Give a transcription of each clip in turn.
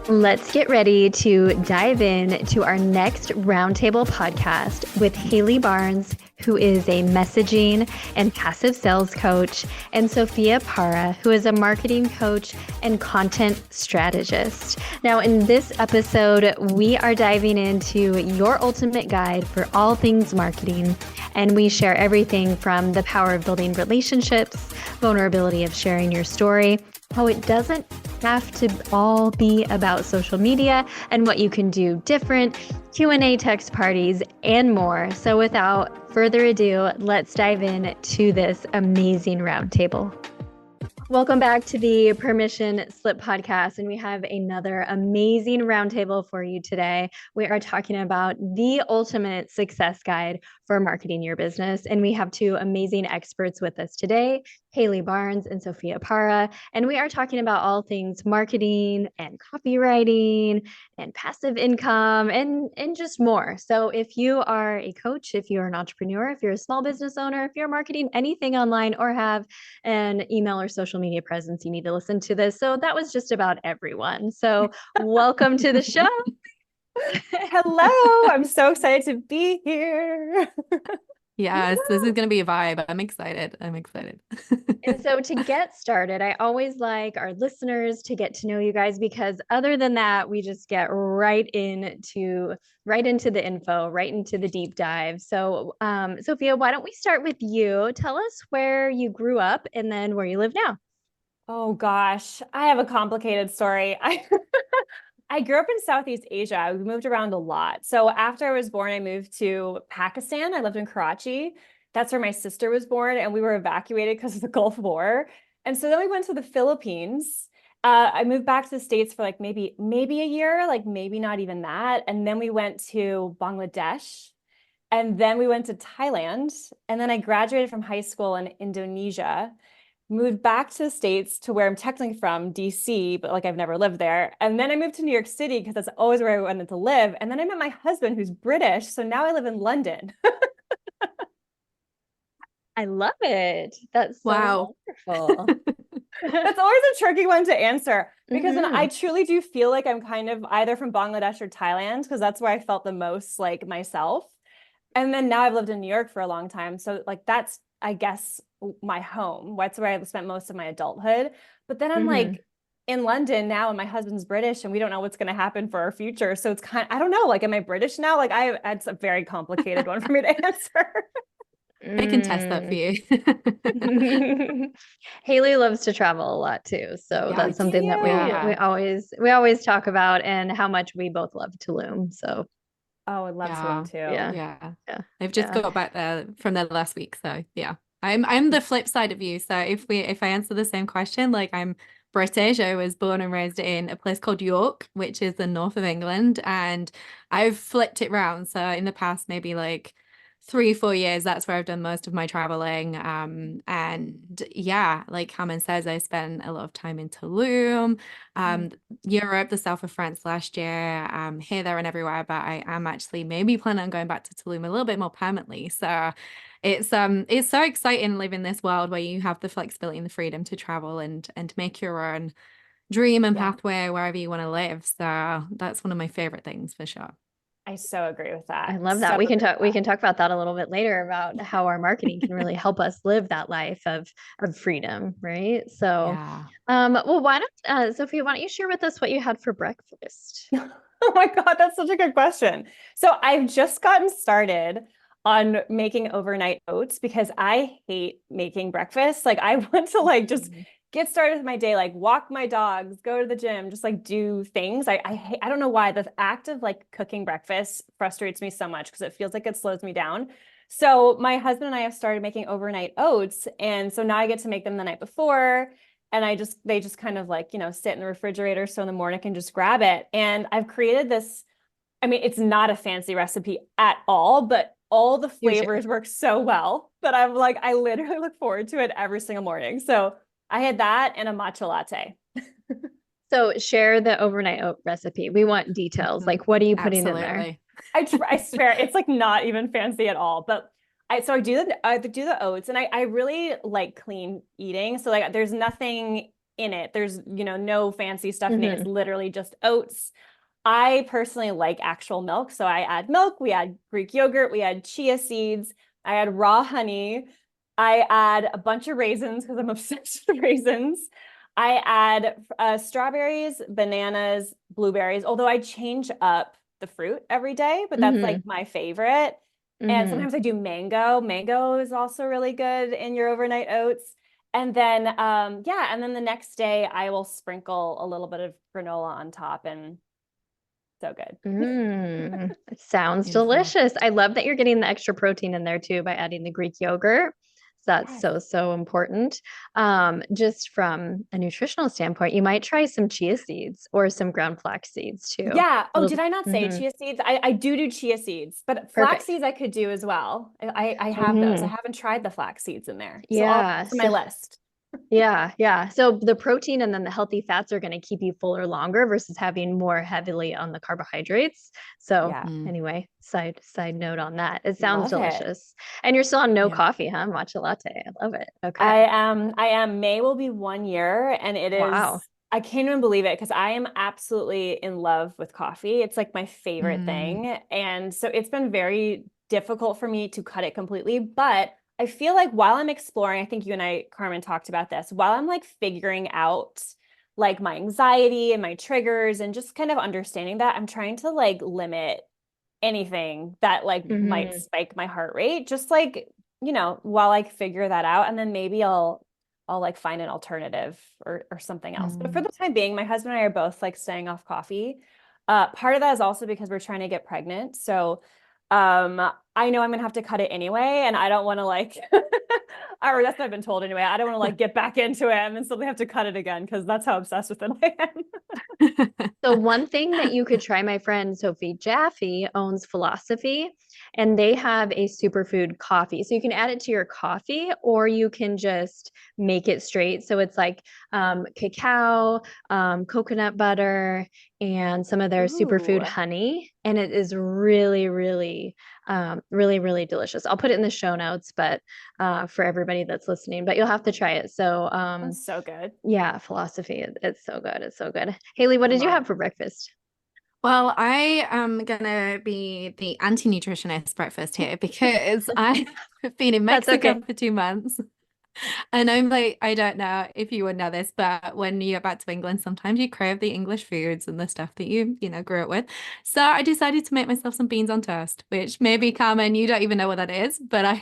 Let's get ready to dive in to our next roundtable podcast with Hayley Barnes, who is a messaging and passive sales coach, and Sophia Parra, who is a marketing coach and content strategist. Now, in this episode, we are diving into your ultimate guide for all things marketing, and we share everything from the power of building relationships, vulnerability of sharing your story, how it doesn't have to all be about social media and what you can do different, Q&A text parties, and more. So without further ado, let's dive in to this amazing roundtable. Welcome back to the Permission Slip podcast, and we have another amazing roundtable for you today. We are talking about the ultimate success guide for marketing your business, and we have two amazing experts with us today, Hayley Barnes and Sophia Parra, and we are talking about all things marketing and copywriting and passive income and just more. So if you are a coach, if you're an entrepreneur, if you're a small business owner, if you're marketing anything online or have an email or social media presence, you need to listen to this. So that was just about everyone. So welcome to the show. Hello, I'm so excited to be here. Yes, this is going to be a vibe. I'm excited. And so to get started, I always like our listeners to get to know you guys, because other than that, we just get right into the info, right into the deep dive. So Sophia, why don't we start with you? Tell us where you grew up and then where you live now. Oh gosh, I have a complicated story. I grew up in Southeast Asia. We moved around a lot. So after I was born, I moved to Pakistan. I lived in Karachi. That's where my sister was born, and we were evacuated because of the Gulf War. And so then we went to the Philippines. I moved back to the States for like maybe a year, like maybe not even that. And then we went to Bangladesh. And then we went to Thailand. And then I graduated from high school in Indonesia. Moved back to the States to where I'm technically from, DC, but like I've never lived there. And then I moved to New York City because that's always where I wanted to live. And then I met my husband, who's British. So now I live in London. I love it. That's so Wow. wonderful. That's always a tricky one to answer, because I truly do feel like I'm kind of either from Bangladesh or Thailand, because that's where I felt the most like myself. And then now I've lived in New York for a long time. So like that's, I guess, my home. That's where I spent most of my adulthood. But then I'm like in London now, and my husband's British, and we don't know what's going to happen for our future. So it's I don't know, like, am I British now? Like it's a very complicated one for me to answer. I can test that for you. Hayley loves to travel a lot too. So Yeah, that's something that we always talk about, and how much we both love Tulum. So oh, I love Tulum too. Yeah. I've just got back there from there last week. So yeah. I'm the flip side of you. So if I answer the same question, like I'm British, I was born and raised in a place called York, which is the north of England, and I've flipped it round. So in the past, maybe like 3-4 years, that's where I've done most of my traveling. And yeah, like Carmen says, I spent a lot of time in Tulum, Europe, the south of France last year, here, there, and everywhere. But I am actually maybe planning on going back to Tulum a little bit more permanently. So it's so exciting living in this world where you have the flexibility and the freedom to travel and make your own dream and pathway wherever you want to live. So that's one of my favorite things for sure. I so agree with that. I love that. We can talk about that a little bit later, about how our marketing can really help us live that life of freedom, right? So, well, why don't Sophia, why don't you share with us what you had for breakfast? Oh my God, that's such a good question. So I've just gotten started on making overnight oats because I hate making breakfast. Like I want to like just get started with my day, like walk my dogs, go to the gym, just like do things. I don't know why the act of like cooking breakfast frustrates me so much, because it feels like it slows me down. So my husband and I have started making overnight oats. And so now I get to make them the night before. And they just kind of like, sit in the refrigerator. So in the morning I can just grab it. And I've created this, I mean, it's not a fancy recipe at all, but all the flavors work so well that I'm like, I literally look forward to it every single morning. So I had that and a matcha latte. So share the overnight oat recipe. We want details. Like, what are you putting in there? I swear it's like not even fancy at all, but I do the oats, and I really like clean eating. So like there's nothing in it. There's, no fancy stuff in it. It's literally just oats. I personally like actual milk. So I add milk, we add Greek yogurt, we add chia seeds, I add raw honey, I add a bunch of raisins because I'm obsessed with raisins. I add strawberries, bananas, blueberries, although I change up the fruit every day, but that's like my favorite. And sometimes I do mango. Mango is also really good in your overnight oats. And then, and then the next day I will sprinkle a little bit of granola on top, and so good. It sounds Beautiful. delicious. I love that you're getting the extra protein in there too by adding the Greek yogurt. So that's Yes. so important. Just from a nutritional standpoint, you might try some chia seeds or some ground flax seeds too. Yeah. Oh, Little- did I not say chia seeds? I do chia seeds, but flax Perfect. seeds I could do as well. I have those. I haven't tried the flax seeds in there. So I'll add to my list. Yeah. So the protein and then the healthy fats are going to keep you fuller longer versus having more heavily on the carbohydrates. So Yeah. anyway, side note on that. It sounds Love it. delicious. And you're still on no Yeah. coffee, huh? Matcha latte. I love it. Okay. I am. May will be 1 year, and it is, Wow. I can't even believe it because I am absolutely in love with coffee. It's like my favorite thing. And so it's been very difficult for me to cut it completely, but I feel like while I'm exploring, I think you and I, Carmen, talked about this, while I'm like figuring out like my anxiety and my triggers and just kind of understanding that, I'm trying to like limit anything that like might spike my heart rate, just like, while I figure that out. And then maybe I'll like find an alternative or something else. But for the time being, my husband and I are both like staying off coffee. Part of that is also because we're trying to get pregnant. So I know I'm gonna have to cut it anyway, and I don't want to like, or that's what I've been told anyway. I don't want to like get back into it and then suddenly have to cut it again because that's how obsessed with it I am. So one thing that you could try, my friend Sophie Jaffe owns Philosophy, and they have a superfood coffee. So you can add it to your coffee, or you can just make it straight. So it's like cacao, coconut butter, and some of their superfood Ooh. honey. And it is really, really, really delicious. I'll put it in the show notes, but for everybody that's listening, but you'll have to try it. So That's so good. yeah, Philosophy. It's so good. It's so good. Hayley, what did you have for breakfast? Well, I am gonna be the anti-nutritionist breakfast here because I've been in That's Mexico okay. for 2 months. And I'm like, I don't know if you would know this, but when you get back to England, sometimes you crave the English foods and the stuff that you grew up with. So I decided to make myself some beans on toast, which maybe, Carmen, you don't even know what that is, but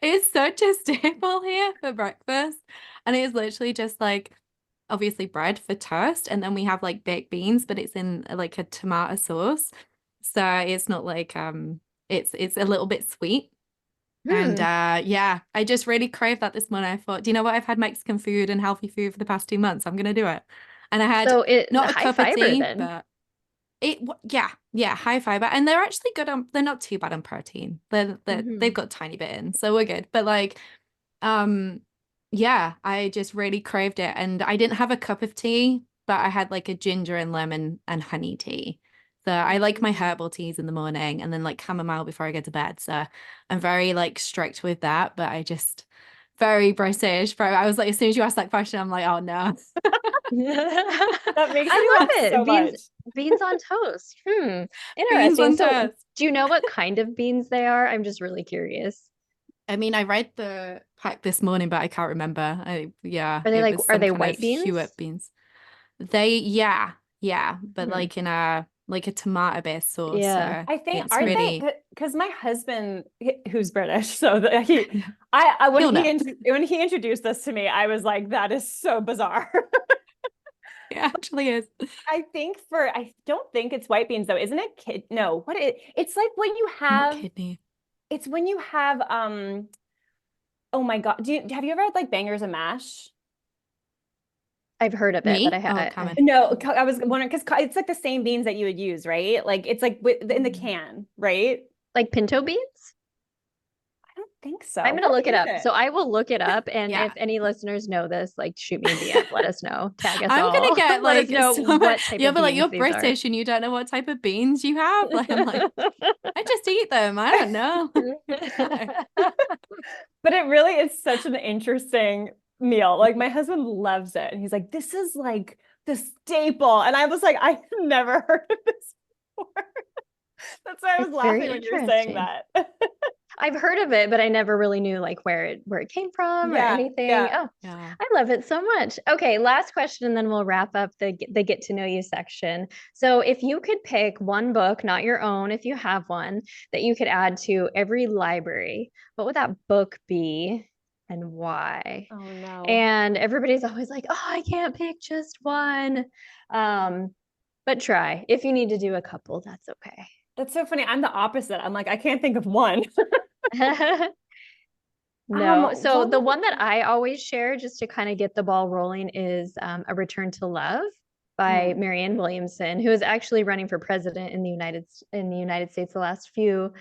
it's such a staple here for breakfast. And it is literally just like obviously bread for toast, and then we have like baked beans, but it's in like a tomato sauce. So it's not like it's a little bit sweet. And I just really craved that this morning. I thought, do you know what? I've had Mexican food and healthy food for the past 2 months. I'm gonna do it. And I had So it's not a high cup of fiber tea, then. but high fiber. And they're actually good on, they're not too bad on protein. They've got a tiny bit in, so we're good. But like, I just really craved it. And I didn't have a cup of tea, but I had like a ginger and lemon and honey tea. So I like my herbal teas in the morning and then like chamomile before I go to bed. So I'm very like strict with that, but I just very British. I was like, as soon as you asked that question, I'm like, oh no. That makes me I laugh love it. so much. Beans on toast. Beans Interesting. on So toast. do you know what kind of beans they are? I'm just really curious. I mean, I read the pack this morning, but I can't remember. Are they It was are some they kind white of beans? Hewitt beans. But like in a tomato based sauce. Yeah. So I think it's aren't really they, because my husband, who's British, so I He'll know. when he introduced this to me, I was like, that is so bizarre. It actually is. I don't think it's white beans though, isn't it? No, it's like when you Not have, kidney. it's when you have, oh my God, have you ever had like bangers and mash? I've heard of it, but Me? Oh, Carmen. No, I was wondering because it's like the same beans that you would use, right? Like it's like in the can, right? like pinto beans? I don't think so. I'm gonna What look it is up. So I will look it up, and Yeah. if any listeners know this, like shoot me a DM, let us know, tag us I'm all. gonna get Let us like know what type you're of like beans you're these are. British and you don't know what type of beans you have. Like I'm like, I just eat them. I don't know. But it really is such an interesting meal. Like my husband loves it. And he's like, this is like the staple. And I was like, I have never heard of this before. That's why I was It's very laughing when you were saying interesting. that. I've heard of it, but I never really knew like where it came from or Yeah, anything. yeah. Oh, Yeah. I love it so much. Okay, last question, and then we'll wrap up the get to know you section. So, if you could pick one book, not your own, if you have one, that you could add to every library, what would that book be and why? Oh no. And everybody's always like, "Oh, I can't pick just one." Um, but try. If you need to do a couple, that's okay. That's so funny. I'm the opposite. I'm like, I can't think of one. No. So What the would one that it I always share just to kind of get the ball rolling is A Return to Love be? by Marianne Williamson, who is actually running for president in the United States the last few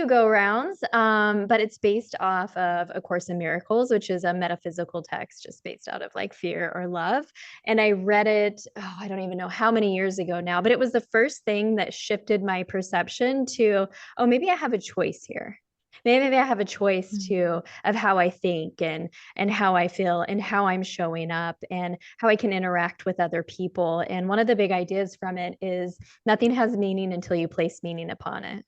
go rounds. But it's based off of A Course in Miracles, which is a metaphysical text just based out of like fear or love. And I read it, oh, I don't even know how many years ago now, but it was the first thing that shifted my perception to, oh, maybe I have a choice here. Maybe I have a choice to of how I think and how I feel and how I'm showing up and how I can interact with other people. And one of the big ideas from it is nothing has meaning until you place meaning upon it.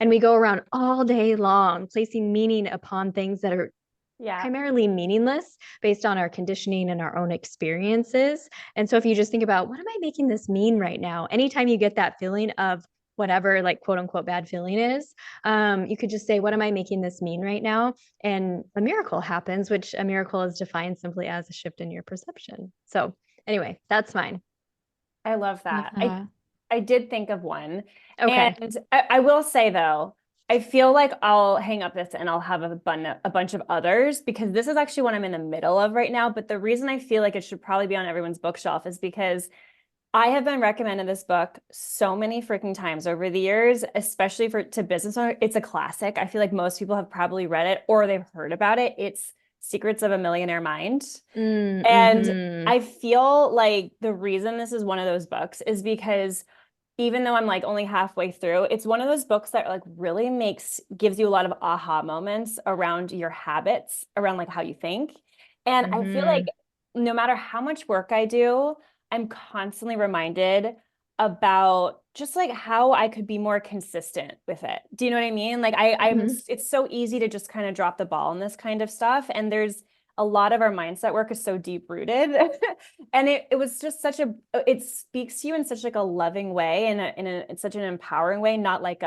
And we go around all day long placing meaning upon things that are Yeah. primarily meaningless based on our conditioning and our own experiences. And so if you just think about what am I making this mean right now? Anytime you get that feeling of whatever like quote unquote bad feeling is, you could just say, what am I making this mean right now? And a miracle happens, which a miracle is defined simply as a shift in your perception. So anyway, that's mine. I love Love that. that. I did think of one. Okay. And I will say though, I feel like I'll hang up this and I'll have a bunch of others because this is actually what I'm in the middle of right now. But the reason I feel like it should probably be on everyone's bookshelf is because I have been recommended this book so many freaking times over the years, especially to business owners. It's a classic. I feel like most people have probably read it or they've heard about it. It's Secrets of a Millionaire Mind. And Mm-hmm. I feel like the reason this is one of those books is because even though I'm like only halfway through, it's one of those books that like really gives you a lot of aha moments around your habits, around like how you think. And I feel like Mm-hmm. no matter how much work I do, I'm constantly reminded about just like how I could be more consistent with it. Do you know what I mean? Like Mm-hmm. it's so easy to just kind of drop the ball in this kind of stuff. And there's a lot of our mindset work is so deep rooted. And it was just it speaks to you in such like a loving way and in such an empowering way, not like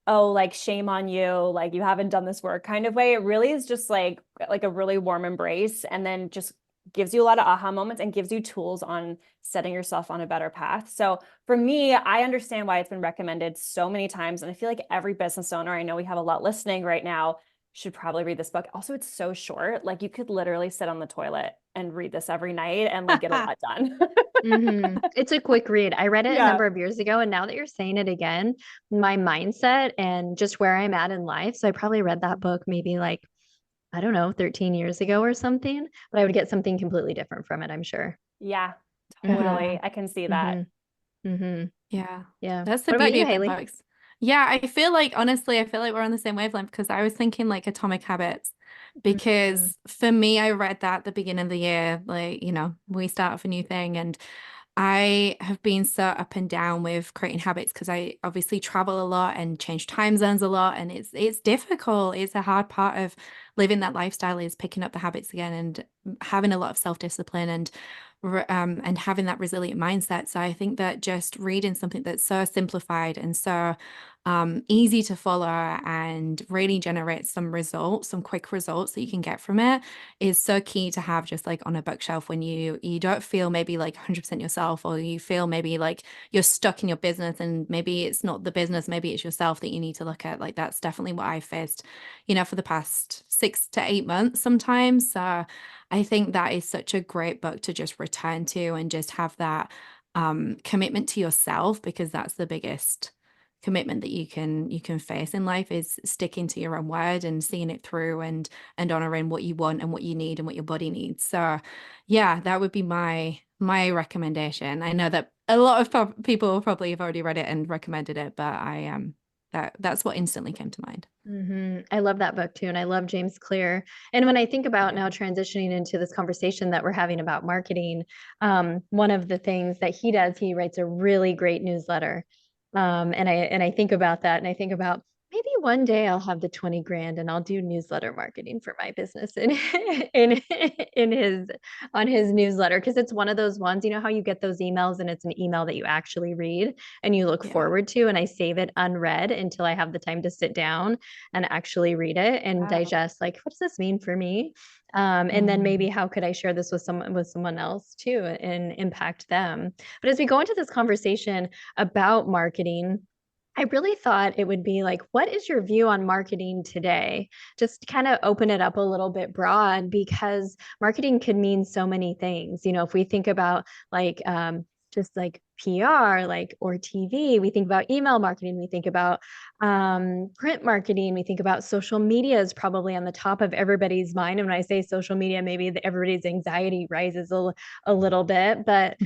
oh, like shame on you, like you haven't done this work kind of way. It really is just like a really warm embrace and then just gives you a lot of aha moments and gives you tools on setting yourself on a better path. So for me, I understand why it's been recommended so many times. And I feel like every business owner, I know we have a lot listening right now, should probably read this book. Also, it's so short. Like you could literally sit on the toilet and read this every night and like get a lot done. Mm-hmm. It's a quick read. I read it a Yeah. number of years ago, and now that you're saying it again, my mindset and just where I'm at in life. So I probably read that book maybe like, I don't know, 13 years ago or something, but I would get something completely different from it, I'm sure. Yeah, Mm-hmm. totally. I can see that. Mm-hmm. Mm-hmm. Yeah. Yeah. That's the What about beauty you, of the Hayley? books. Yeah, I feel like honestly, I feel like we're on the same wavelength because I was thinking like Atomic Habits Mhm. because for me, I read that at the beginning of the year, like, we start off a new thing and I have been so up and down with creating habits because I obviously travel a lot and change time zones a lot and it's difficult. It's a hard part of living that lifestyle is picking up the habits again and having a lot of self-discipline and having that resilient mindset. So I think that just reading something that's so simplified and so easy to follow and really generates some results, some quick results that you can get from it is so key to have just like on a bookshelf when you don't feel maybe like 100% yourself or you feel maybe like you're stuck in your business and maybe it's not the business, maybe it's yourself that you need to look at. Like that's definitely what I faced, for the past 6 to 8 months sometimes. So I think that is such a great book to just return to and just have that commitment to yourself because that's the biggest commitment that you can face in life is sticking to your own word and seeing it through and honoring what you want and what you need and what your body needs. So yeah, that would be my recommendation. I know that a lot of people probably have already read it and recommended it, but That's what instantly came to mind. I love that book too. And I love James Clear. And when I think about now transitioning into this conversation that we're having about marketing, one of the things that he does, he writes a really great newsletter. And I think about that, and I think about maybe one day I'll have the 20 grand and I'll do newsletter marketing for my business in in his on his newsletter, because it's one of those ones, you know how you get those emails and it's an email that you actually read and you look forward to, and I save it unread until I have the time to sit down and actually read it and digest, like, what does this mean for me? And then maybe how could I share this with someone else too and impact them? But as we go into this conversation about marketing, I really thought it would be like, what is your view on marketing today? Just kind of open it up a little bit broad, because marketing could mean so many things. You know, if we think about like just like PR, like, or TV, we think about email marketing, we think about print marketing, we think about social media is probably on the top of everybody's mind. And when I say social media, maybe everybody's anxiety rises a little bit. But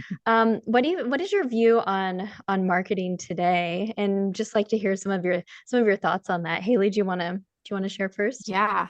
what is your view on marketing today? And just like to hear some of your thoughts on that. Hayley, do you want to share first? Yeah.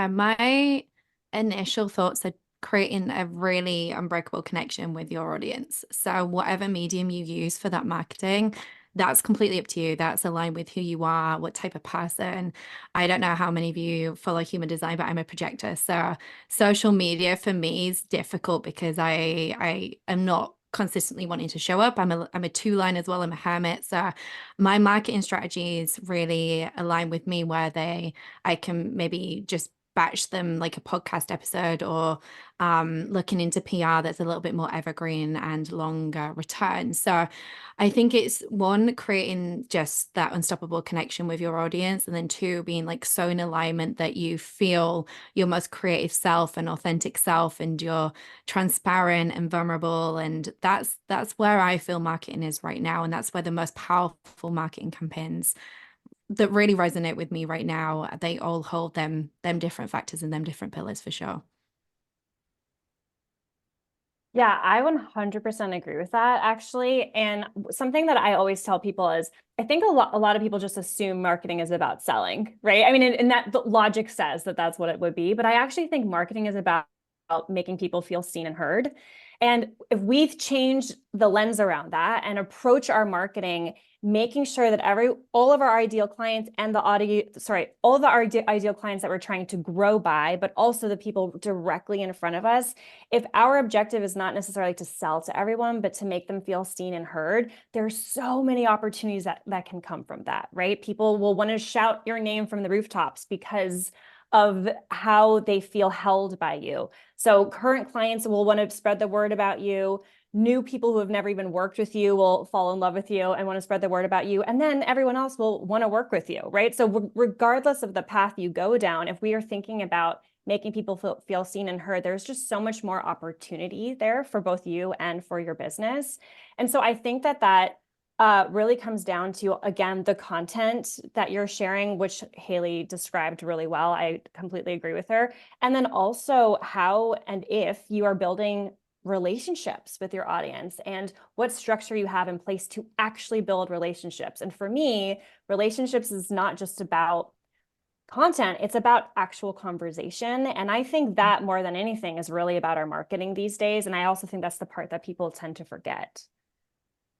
My initial thoughts are creating a really unbreakable connection with your audience. So whatever medium you use for that marketing, that's completely up to you. That's aligned with who you are, what type of person. I don't know how many of you follow human design, but I'm a projector. So social media for me is difficult because I am not consistently wanting to show up. I'm a two-line as well. I'm a hermit. So my marketing strategies really align with me, where I can maybe just batch them like a podcast episode, or looking into PR that's a little bit more evergreen and longer return. So I think it's one, creating just that unstoppable connection with your audience, and then two, being like so in alignment that you feel your most creative self and authentic self, and you're transparent and vulnerable. And that's where I feel marketing is right now, and that's where the most powerful marketing campaigns that really resonate with me right now, they all hold them different factors and them different pillars for sure. Yeah, I 100% agree with that, actually. And something that I always tell people is, I think a lot of people just assume marketing is about selling, right? I mean, and that the logic says that that's what it would be, but I actually think marketing is about making people feel seen and heard. And if we've changed the lens around that and approach our marketing, making sure that all of our ideal clients and all of our ideal clients that we're trying to grow by, but also the people directly in front of us, if our objective is not necessarily to sell to everyone, but to make them feel seen and heard, there's so many opportunities that can come from that, right? People will want to shout your name from the rooftops because of how they feel held by you. So current clients will want to spread the word about you. New people who have never even worked with you will fall in love with you and want to spread the word about you. And then everyone else will want to work with you, right? So regardless of the path you go down, if we are thinking about making people feel seen and heard, there's just so much more opportunity there for both you and for your business. And so I think that really comes down to, again, the content that you're sharing, which Hayley described really well. I completely agree with her. And then also how and if you are building relationships with your audience and what structure you have in place to actually build relationships. And for me, relationships is not just about content, it's about actual conversation. And I think that more than anything is really about our marketing these days. And I also think that's the part that people tend to forget.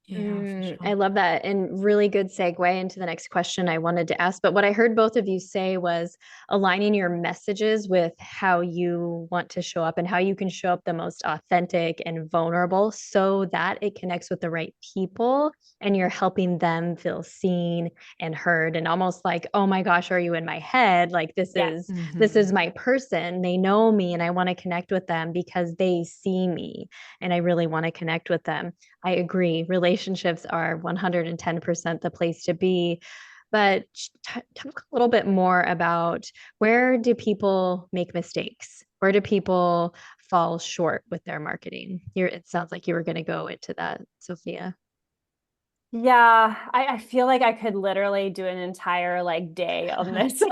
Yeah, for sure. I love that. And really good segue into the next question I wanted to ask. But what I heard both of you say was aligning your messages with how you want to show up and how you can show up the most authentic and vulnerable, so that it connects with the right people and you're helping them feel seen and heard, and almost like, oh my gosh, are you in my head? Like this is my person. They know me and I want to connect with them because they see me and I really want to connect with them. I agree. Relationships are 110% the place to be. But talk a little bit more about, where do people make mistakes? Where do people fall short with their marketing? It sounds like you were going to go into that, Sophia. Yeah, I feel like I could literally do an entire day on this.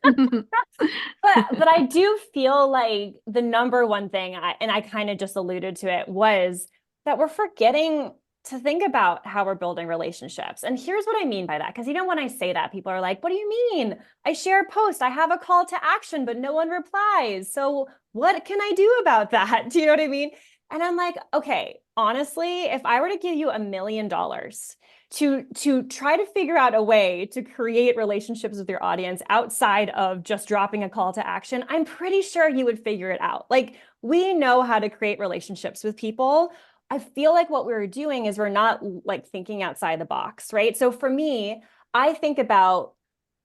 But I do feel like the number one thing, and I kind of just alluded to it, was that we're forgetting to think about how we're building relationships. And here's what I mean by that. Because even when I say that, people are like, what do you mean? I share a post, I have a call to action, but no one replies. So what can I do about that? Do you know what I mean? And I'm like, okay, honestly, if I were to give you $1 million to try to figure out a way to create relationships with your audience outside of just dropping a call to action, I'm pretty sure you would figure it out. Like, we know how to create relationships with people. I feel like what we're doing is we're not like thinking outside the box, right? So for me, I think about,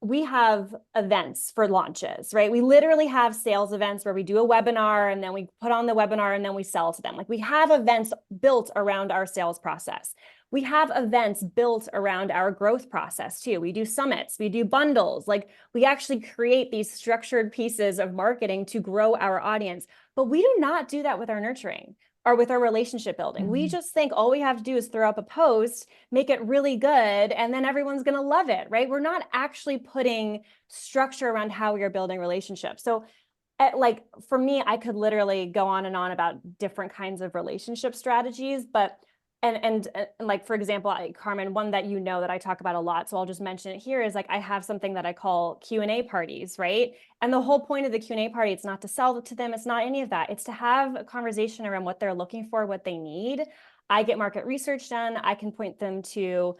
we have events for launches, right? We literally have sales events where we do a webinar and then we put on the webinar and then we sell to them. Like, we have events built around our sales process. We have events built around our growth process too. We do summits, we do bundles. Like, we actually create these structured pieces of marketing to grow our audience. But we do not do that with our nurturing or with our relationship building. We just think all we have to do is throw up a post, make it really good, and then everyone's going to love it, right? We're not actually putting structure around how we are building relationships. So like, for me, I could literally go on and on about different kinds of relationship strategies, but and like, for example, Carmen, one that you know that I talk about a lot, so I'll just mention it here, is like, I have something that I call Q&A parties, right? And the whole point of the Q&A party, it's not to sell to them, it's not any of that. It's to have a conversation around what they're looking for, what they need. I get market research done. I can point them to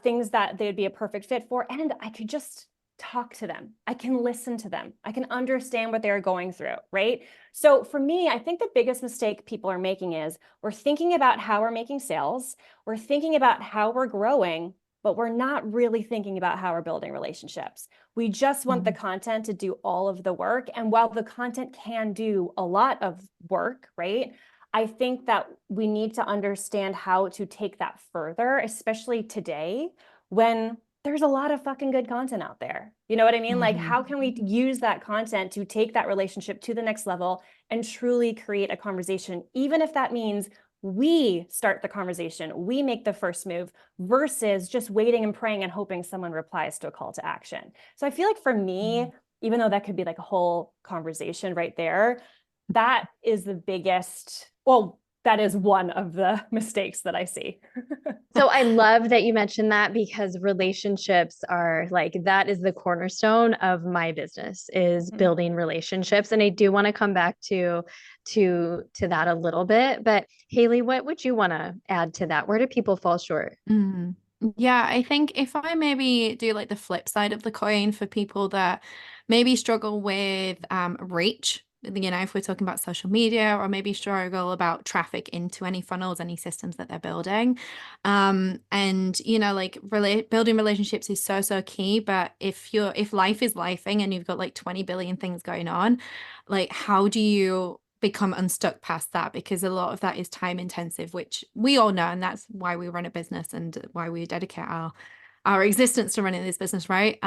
things that they'd be a perfect fit for, and I could just talk to them. I can listen to them. I can understand what they're going through, right? So for me, I think the biggest mistake people are making is we're thinking about how we're making sales, we're thinking about how we're growing, but we're not really thinking about how we're building relationships. We just want the content to do all of the work. And while the content can do a lot of work, right? I think that we need to understand how to take that further, especially today when there's a lot of fucking good content out there. You know what I mean? Like, how can we use that content to take that relationship to the next level and truly create a conversation, even if that means we start the conversation, we make the first move, versus just waiting and praying and hoping someone replies to a call to action. So I feel like for me, even though that could be like a whole conversation right there, that is the biggest, well, that is one of the mistakes that I see. So I love that you mentioned that, because relationships are like, that is the cornerstone of my business, is building relationships. And I do want to come back to that a little bit, but Hayley, what would you want to add to that? Where do people fall short? Yeah, I think if I maybe do like the flip side of the coin for people that maybe struggle with reach, if we're talking about social media, or maybe struggle about traffic into any funnels, any systems that they're building. And like building relationships is so key. But if life is lifing and you've got like 20 billion things going on, like, how do you become unstuck past that? Because a lot of that is time intensive, which we all know, and that's why we run a business and why we dedicate our existence to running this business, right?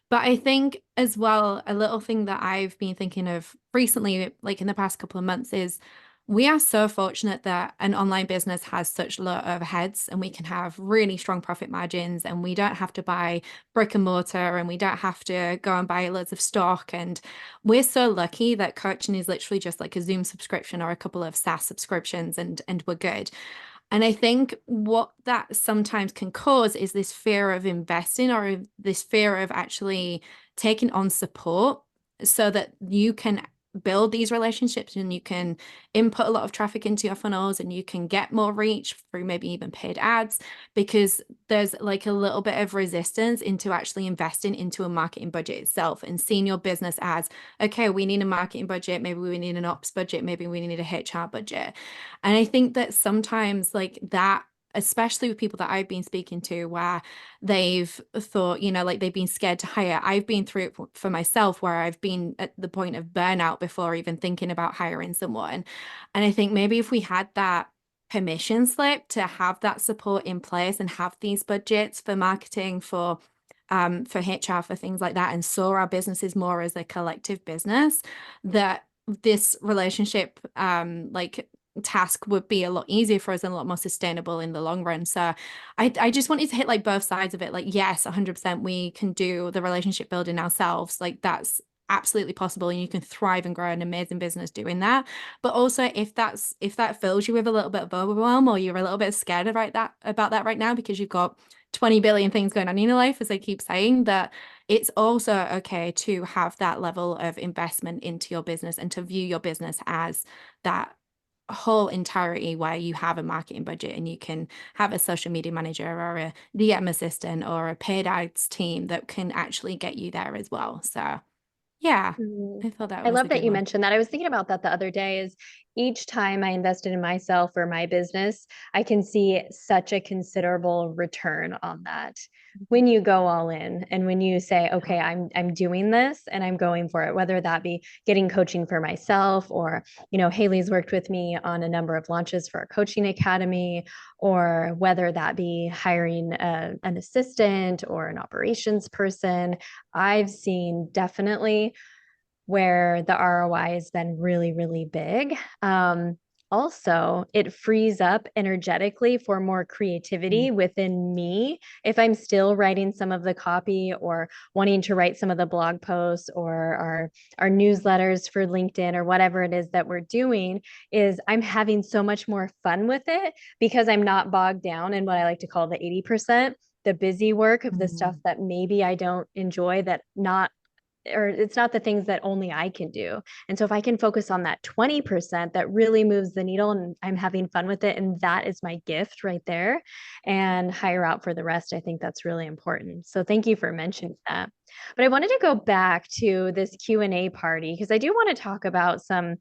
But I think as well, a little thing that I've been thinking of recently, like in the past couple of months, is we are so fortunate that an online business has such low overheads, and we can have really strong profit margins, and we don't have to buy brick and mortar, and we don't have to go and buy loads of stock. And we're so lucky that coaching is literally just like a Zoom subscription or a couple of SaaS subscriptions, and we're good. And I think what that sometimes can cause is this fear of investing, or this fear of actually taking on support so that you can build these relationships and you can input a lot of traffic into your funnels and you can get more reach through maybe even paid ads, because there's like a little bit of resistance into actually investing into a marketing budget itself and seeing your business as, okay, we need a marketing budget, maybe we need an ops budget, maybe we need a HR budget. And I think that sometimes like that, especially with people that I've been speaking to, where they've thought, like they've been scared to hire. I've been through it for myself, where I've been at the point of burnout before even thinking about hiring someone. And I think maybe if we had that permission slip to have that support in place and have these budgets for marketing, for HR, for things like that, and saw our businesses more as a collective business, that this relationship task would be a lot easier for us and a lot more sustainable in the long run. So I just wanted to hit like both sides of it. Like, yes, 100% we can do the relationship building ourselves. Like, that's absolutely possible, and you can thrive and grow an amazing business doing that. But also, if that fills you with a little bit of overwhelm, or you're a little bit scared about that right now because you've got 20 billion things going on in your life, as I keep saying, that it's also okay to have that level of investment into your business and to view your business as that whole entirety, where you have a marketing budget and you can have a social media manager or a DM assistant or a paid ads team that can actually get you there as well. So yeah, I thought that I was a love that good you one. mentioned that. I was thinking about that the other day. Is each time I invested in myself or my business, I can see such a considerable return on that. When you go all in and when you say, okay, I'm doing this and I'm going for it, whether that be getting coaching for myself, or, Hayley's worked with me on a number of launches for our coaching academy, or whether that be hiring an assistant or an operations person. I've seen definitely where the ROI has been really, really big. Also, it frees up energetically for more creativity within me. If I'm still writing some of the copy or wanting to write some of the blog posts or our newsletters for LinkedIn or whatever it is that we're doing, is I'm having so much more fun with it because I'm not bogged down in what I like to call the 80%, the busy work of the stuff that maybe I don't enjoy, that not or it's not the things that only I can do. And so if I can focus on that 20% that really moves the needle and I'm having fun with it, and that is my gift right there, and hire out for the rest, I think that's really important. So thank you for mentioning that. But I wanted to go back to this Q&A party because I do want to talk about some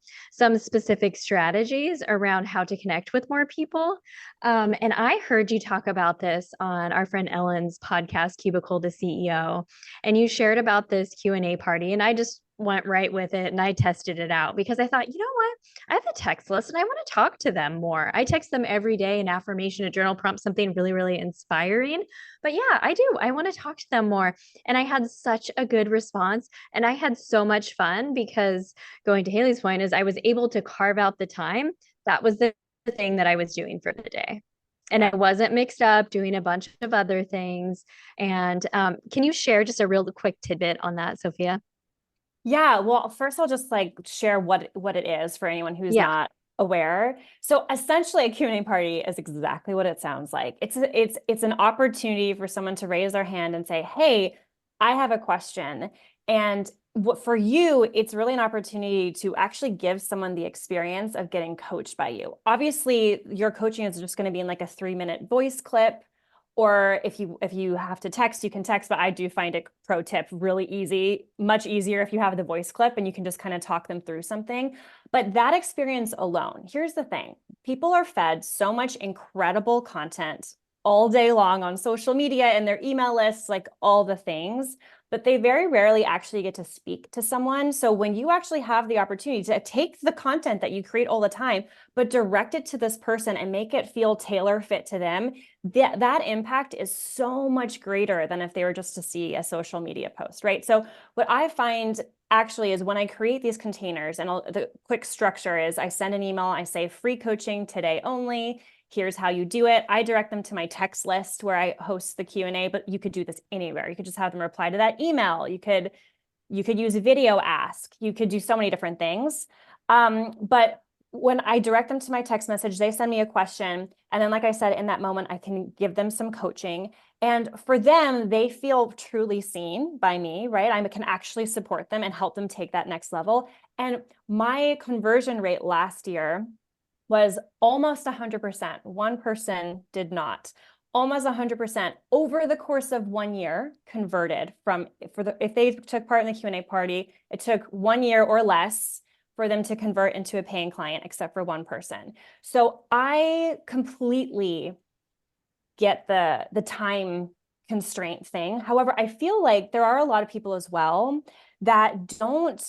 specific strategies around how to connect with more people. And I heard you talk about this on our friend Ellen's podcast, Cubicle to CEO, and you shared about this Q&A party, and I just went right with it and I tested it out because I thought, you know what? I have a text list and I want to talk to them more. I text them every day an affirmation, a journal prompt, something really, really inspiring. But yeah, I do. I want to talk to them more. And I had such a good response and I had so much fun because, going to Hayley's point, is I was able to carve out the time. That was the thing that I was doing for the day. And I wasn't mixed up doing a bunch of other things. And can you share just a real quick tidbit on that, Sophia? Yeah, well, first I'll just share what it is for anyone who's not aware. So essentially a Q&A party is exactly what it sounds like. It's an opportunity for someone to raise their hand and say, "Hey, I have a question." And for you, it's really an opportunity to actually give someone the experience of getting coached by you. Obviously, your coaching is just going to be in like a 3-minute voice clip. Or if you have to text, you can text, but I do find it, pro tip, really easy, much easier if you have the voice clip and you can just kind of talk them through something. But that experience alone, here's the thing. People are fed so much incredible content all day long on social media and their email lists, like all the things, but they very rarely actually get to speak to someone. So when you actually have the opportunity to take the content that you create all the time, but direct it to this person and make it feel tailor fit to them, that impact is so much greater than if they were just to see a social media post, right? So what I find actually is when I create these containers, and the quick structure is I send an email, I say free coaching today only. Here's how you do it. I direct them to my text list where I host the Q&A, but you could do this anywhere. You could just have them reply to that email. You could use a video ask. You could do so many different things. But when I direct them to my text message, they send me a question. And then, like I said, in that moment, I can give them some coaching. And for them, they feel truly seen by me, right? I can actually support them and help them take that next level. And my conversion rate last year was almost 100%. One person did not. Almost 100% over the course of 1 year converted if they took part in the Q&A party, it took 1 year or less for them to convert into a paying client, except for one person. So I completely get the time constraint thing. However, I feel like there are a lot of people as well that don't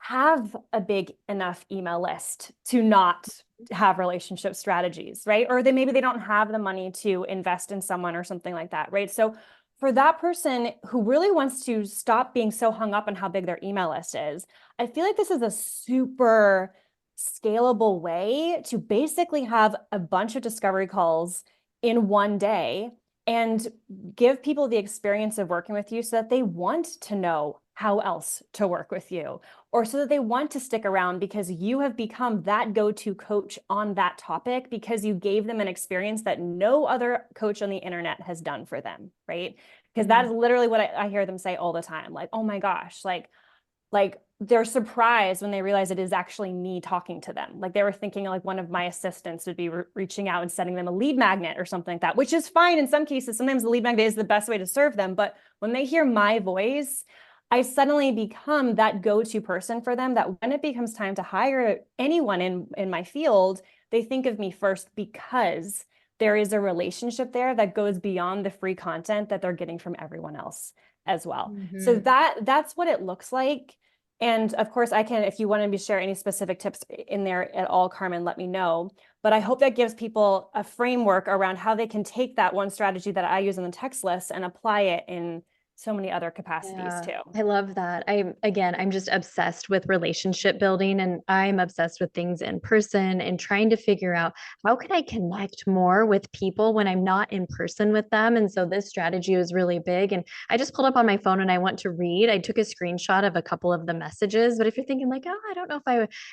have a big enough email list to not have relationship strategies, right? Or maybe they don't have the money to invest in someone or something like that, right? So for that person who really wants to stop being so hung up on how big their email list is, I feel like this is a super scalable way to basically have a bunch of discovery calls in one day and give people the experience of working with you so that they want to know how else to work with you, or so that they want to stick around because you have become that go-to coach on that topic because you gave them an experience that no other coach on the internet has done for them, right? Because that is literally what I hear them say all the time. Like, oh my gosh, like they're surprised when they realize it is actually me talking to them. Like they were thinking like one of my assistants would be reaching out and sending them a lead magnet or something like that, which is fine in some cases. Sometimes the lead magnet is the best way to serve them. But when they hear my voice, I suddenly become that go-to person for them, that when it becomes time to hire anyone in my field, they think of me first because there is a relationship there that goes beyond the free content that they're getting from everyone else as well. So that's what it looks like. And of course, I can, if you want to share any specific tips in there at all, Carmen, let me know. But I hope that gives people a framework around how they can take that one strategy that I use in the text list and apply it in so many other capacities too. I love that. I'm just obsessed with relationship building, and I'm obsessed with things in person and trying to figure out how can I connect more with people when I'm not in person with them. And so this strategy was really big. And I just pulled up on my phone and I went to read. I took a screenshot of a couple of the messages, but if you're thinking like, oh, I don't know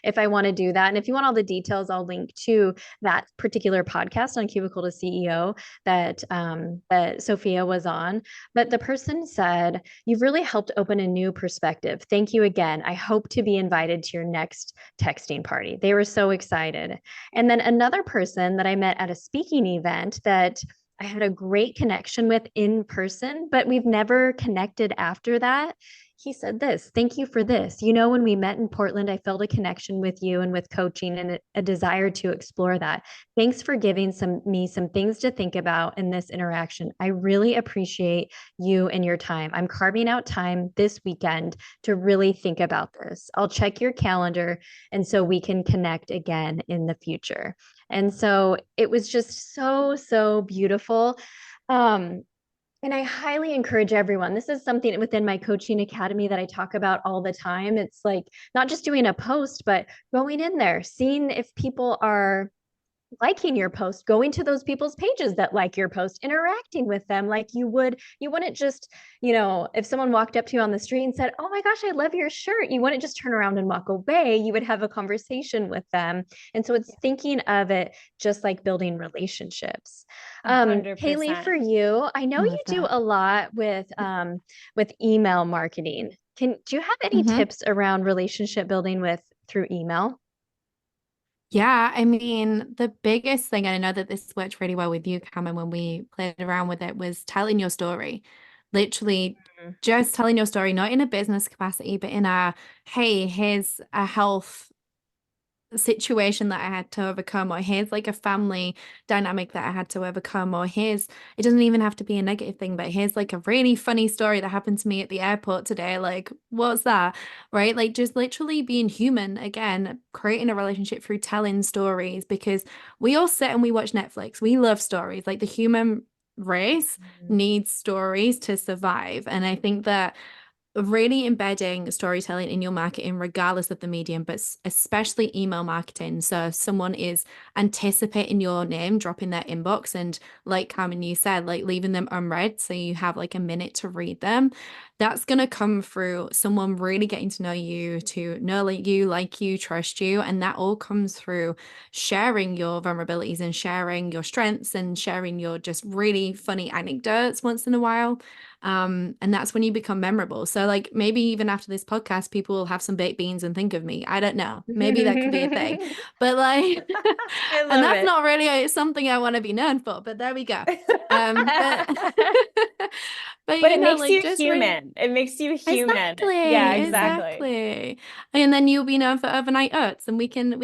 if I want to do that. And if you want all the details, I'll link to that particular podcast on Cubicle to CEO that Sophia was on. But the person said, "You've really helped open a new perspective. Thank you again. I hope to be invited to your next texting party." They were so excited. And then another person that I met at a speaking event that I had a great connection with in person, but we've never connected after that. He said this, "Thank you for this. You know, when we met in Portland, I felt a connection with you and with coaching and a desire to explore that. Thanks for giving me some things to think about in this interaction. I really appreciate you and your time. I'm carving out time this weekend to really think about this. I'll check your calendar and so we can connect again in the future." And so it was just so beautiful. And I highly encourage everyone. This is something within my coaching academy that I talk about all the time. It's like not just doing a post, but going in there, seeing if people are liking your post, going to those people's pages that like your post, interacting with them like you wouldn't just, if someone walked up to you on the street and said, "Oh my gosh, I love your shirt," you wouldn't just turn around and walk away. You would have a conversation with them. And so it's thinking of it just like building relationships. 100%. Hayley, for you, I know you do a lot with email marketing. Do you have any tips around relationship building through email? Yeah, I mean, the biggest thing, and I know that this worked really well with you, Carmen, when we played around with it, was telling your story. Literally just telling your story, not in a business capacity, but in hey, here's a health situation that I had to overcome, or here's like a family dynamic that I had to overcome, or it doesn't even have to be a negative thing, but here's like a really funny story that happened to me at the airport today. Like, what's that? Right? Like just literally being human again, creating a relationship through telling stories, because we all sit and we watch Netflix. We love stories. Like the human race needs stories to survive. And I think that really embedding storytelling in your marketing, regardless of the medium, but especially email marketing. So if someone is anticipating your name dropping their inbox, and like Carmen, you said, like leaving them unread, so you have like a minute to read them, that's going to come through someone really getting to know you, to know like you, trust you. And that all comes through sharing your vulnerabilities and sharing your strengths and sharing your just really funny anecdotes once in a while. And that's when you become memorable. So like maybe even after this podcast, people will have some baked beans and think of me. I don't know. Maybe that could be a thing. But like, and that's not really something I want to be known for, but there we go. But it makes you human. It makes you human. Exactly. Yeah, exactly. And then you'll be known for overnight oats, and we can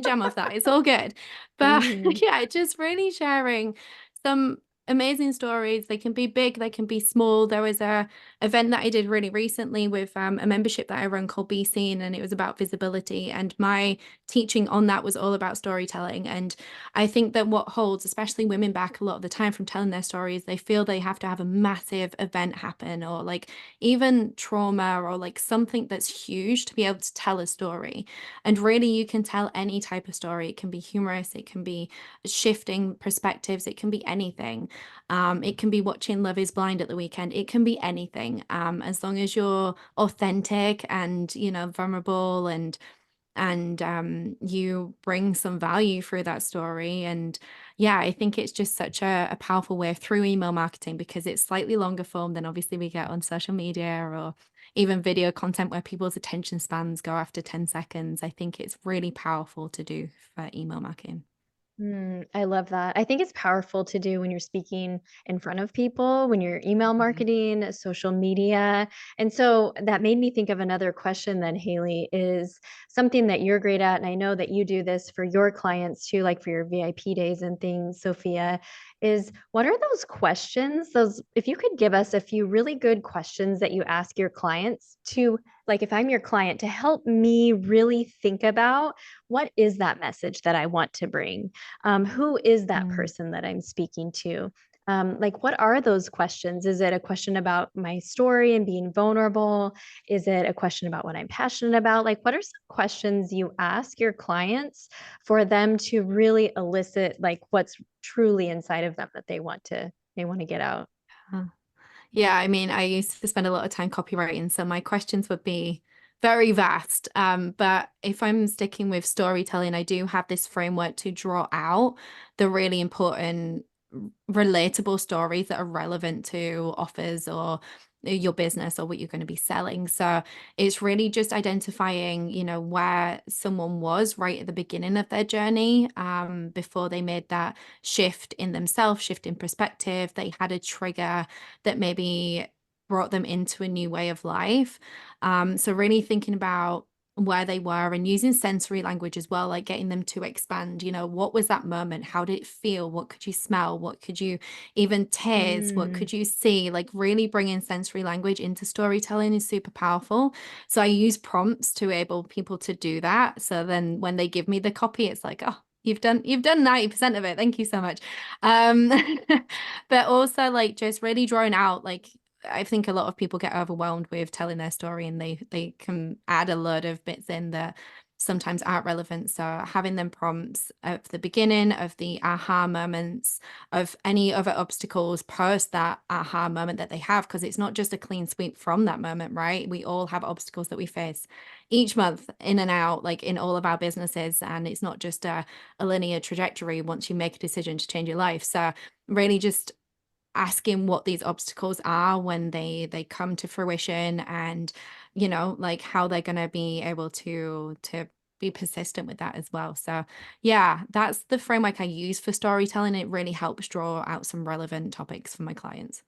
jam off that. It's all good. But yeah, just really sharing some amazing stories. They can be big, they can be small. There was a event that I did really recently with a membership that I run called Be Seen, and it was about visibility, and my teaching on that was all about storytelling. And I think that what holds especially women back a lot of the time from telling their stories, they feel they have to have a massive event happen, or like even trauma, or like something that's huge to be able to tell a story. And really you can tell any type of story. It can be humorous, it can be shifting perspectives, it can be anything. It can be watching Love is Blind at the weekend. It can be anything. As long as you're authentic and, you know, vulnerable and you bring some value through that story. And yeah, I think it's just such a powerful way through email marketing, because it's slightly longer form than obviously we get on social media or even video content where people's attention spans go after 10 seconds. I think it's really powerful to do for email marketing. I love that. I think it's powerful to do when you're speaking in front of people, when you're email marketing, social media. And so that made me think of another question then, Hayley, is something that you're great at. And I know that you do this for your clients too, like for your VIP days and things, Sophia, is what are those questions? If you could give us a few really good questions that you ask your clients to, like if I'm your client, to help me really think about what is that message that I want to bring? Who is that person that I'm speaking to? Like, what are those questions? Is it a question about my story and being vulnerable? Is it a question about what I'm passionate about? Like, what are some questions you ask your clients for them to really elicit like what's truly inside of them that they want to get out? Huh. Yeah, I mean, I used to spend a lot of time copywriting, so my questions would be very vast. But if I'm sticking with storytelling, I do have this framework to draw out the really important, relatable stories that are relevant to offers or your business or what you're going to be selling. So it's really just identifying, you know, where someone was right at the beginning of their journey, before they made that shift in themselves, shift in perspective. They had a trigger that maybe brought them into a new way of life. So really thinking about where they were and using sensory language as well, like getting them to expand, you know, what was that moment? How did it feel? What could you smell? What could you even taste? What could you see? Like really bringing sensory language into storytelling is super powerful. So I use prompts to enable people to do that. So then when they give me the copy, it's like, oh, you've done 90% of it. Thank you so much. Um, but also like just really drawing out, like I think a lot of people get overwhelmed with telling their story and they can add a load of bits in that sometimes aren't relevant. So having them prompts of the beginning, of the aha moments, of any other obstacles post that aha moment that they have, because it's not just a clean sweep from that moment, right? We all have obstacles that we face each month in and out, like in all of our businesses. And it's not just a linear trajectory once you make a decision to change your life. So really just asking what these obstacles are when they come to fruition, and you know, like how they're going to be able to be persistent with that as well. So yeah, that's the framework I use for storytelling. It really helps draw out some relevant topics for my clients.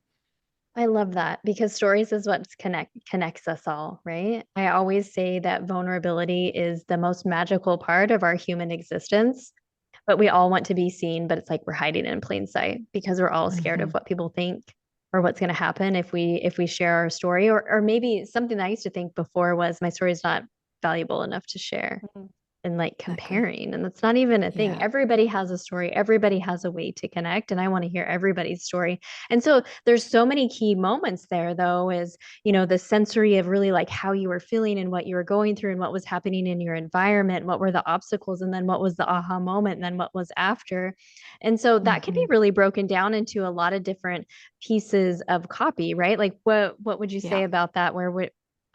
I love that because stories is what connects us all, right? I always say that vulnerability is the most magical part of our human existence, but we all want to be seen, but it's like we're hiding in plain sight because we're all scared of what people think or what's going to happen if we share our story, or maybe something that I used to think before was my story is not valuable enough to share. Mhm. And like Exactly. comparing, and that's not even a thing. Yeah. Everybody has a story, everybody has a way to connect, and I want to hear everybody's story. And so there's so many key moments there though, is the sensory of really like how you were feeling and what you were going through and what was happening in your environment, what were the obstacles, and then what was the aha moment, and then what was after. And so that can be really broken down into a lot of different pieces of copy, right? Like what would you say Yeah. about that?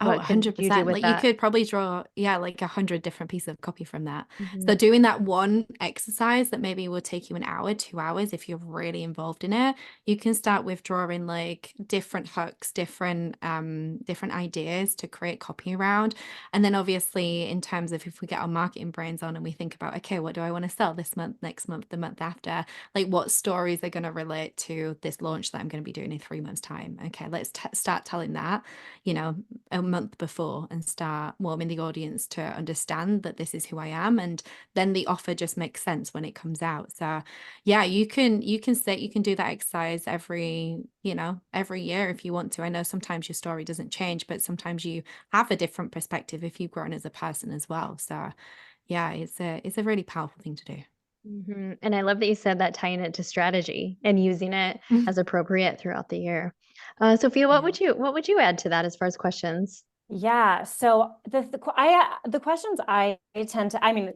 Oh, What could you do 100%. with Like you that? could probably draw, yeah, like 100 different pieces of copy from that. So Mhm. doing that one exercise that maybe will take you an hour, 2 hours, if you're really involved in it, you can start with drawing like different hooks, different ideas to create copy around. And then obviously in terms of if we get our marketing brains on and we think about, okay, what do I want to sell this month, next month, the month after? Like what stories are going to relate to this launch that I'm going to be doing in 3 months' time? Okay, let's start telling that, you know, a month before and start warming the audience to understand that this is who I am, and then the offer just makes sense when it comes out. So yeah, you can do that exercise every year if you want to. I know sometimes your story doesn't change, but sometimes you have a different perspective if you've grown as a person as well. So yeah, it's a really powerful thing to do. And I love that you said that, tying it to strategy and using it as appropriate throughout the year. Sophia, what Yeah. would you add to that as far as questions? Yeah. So the questions I tend to, I mean,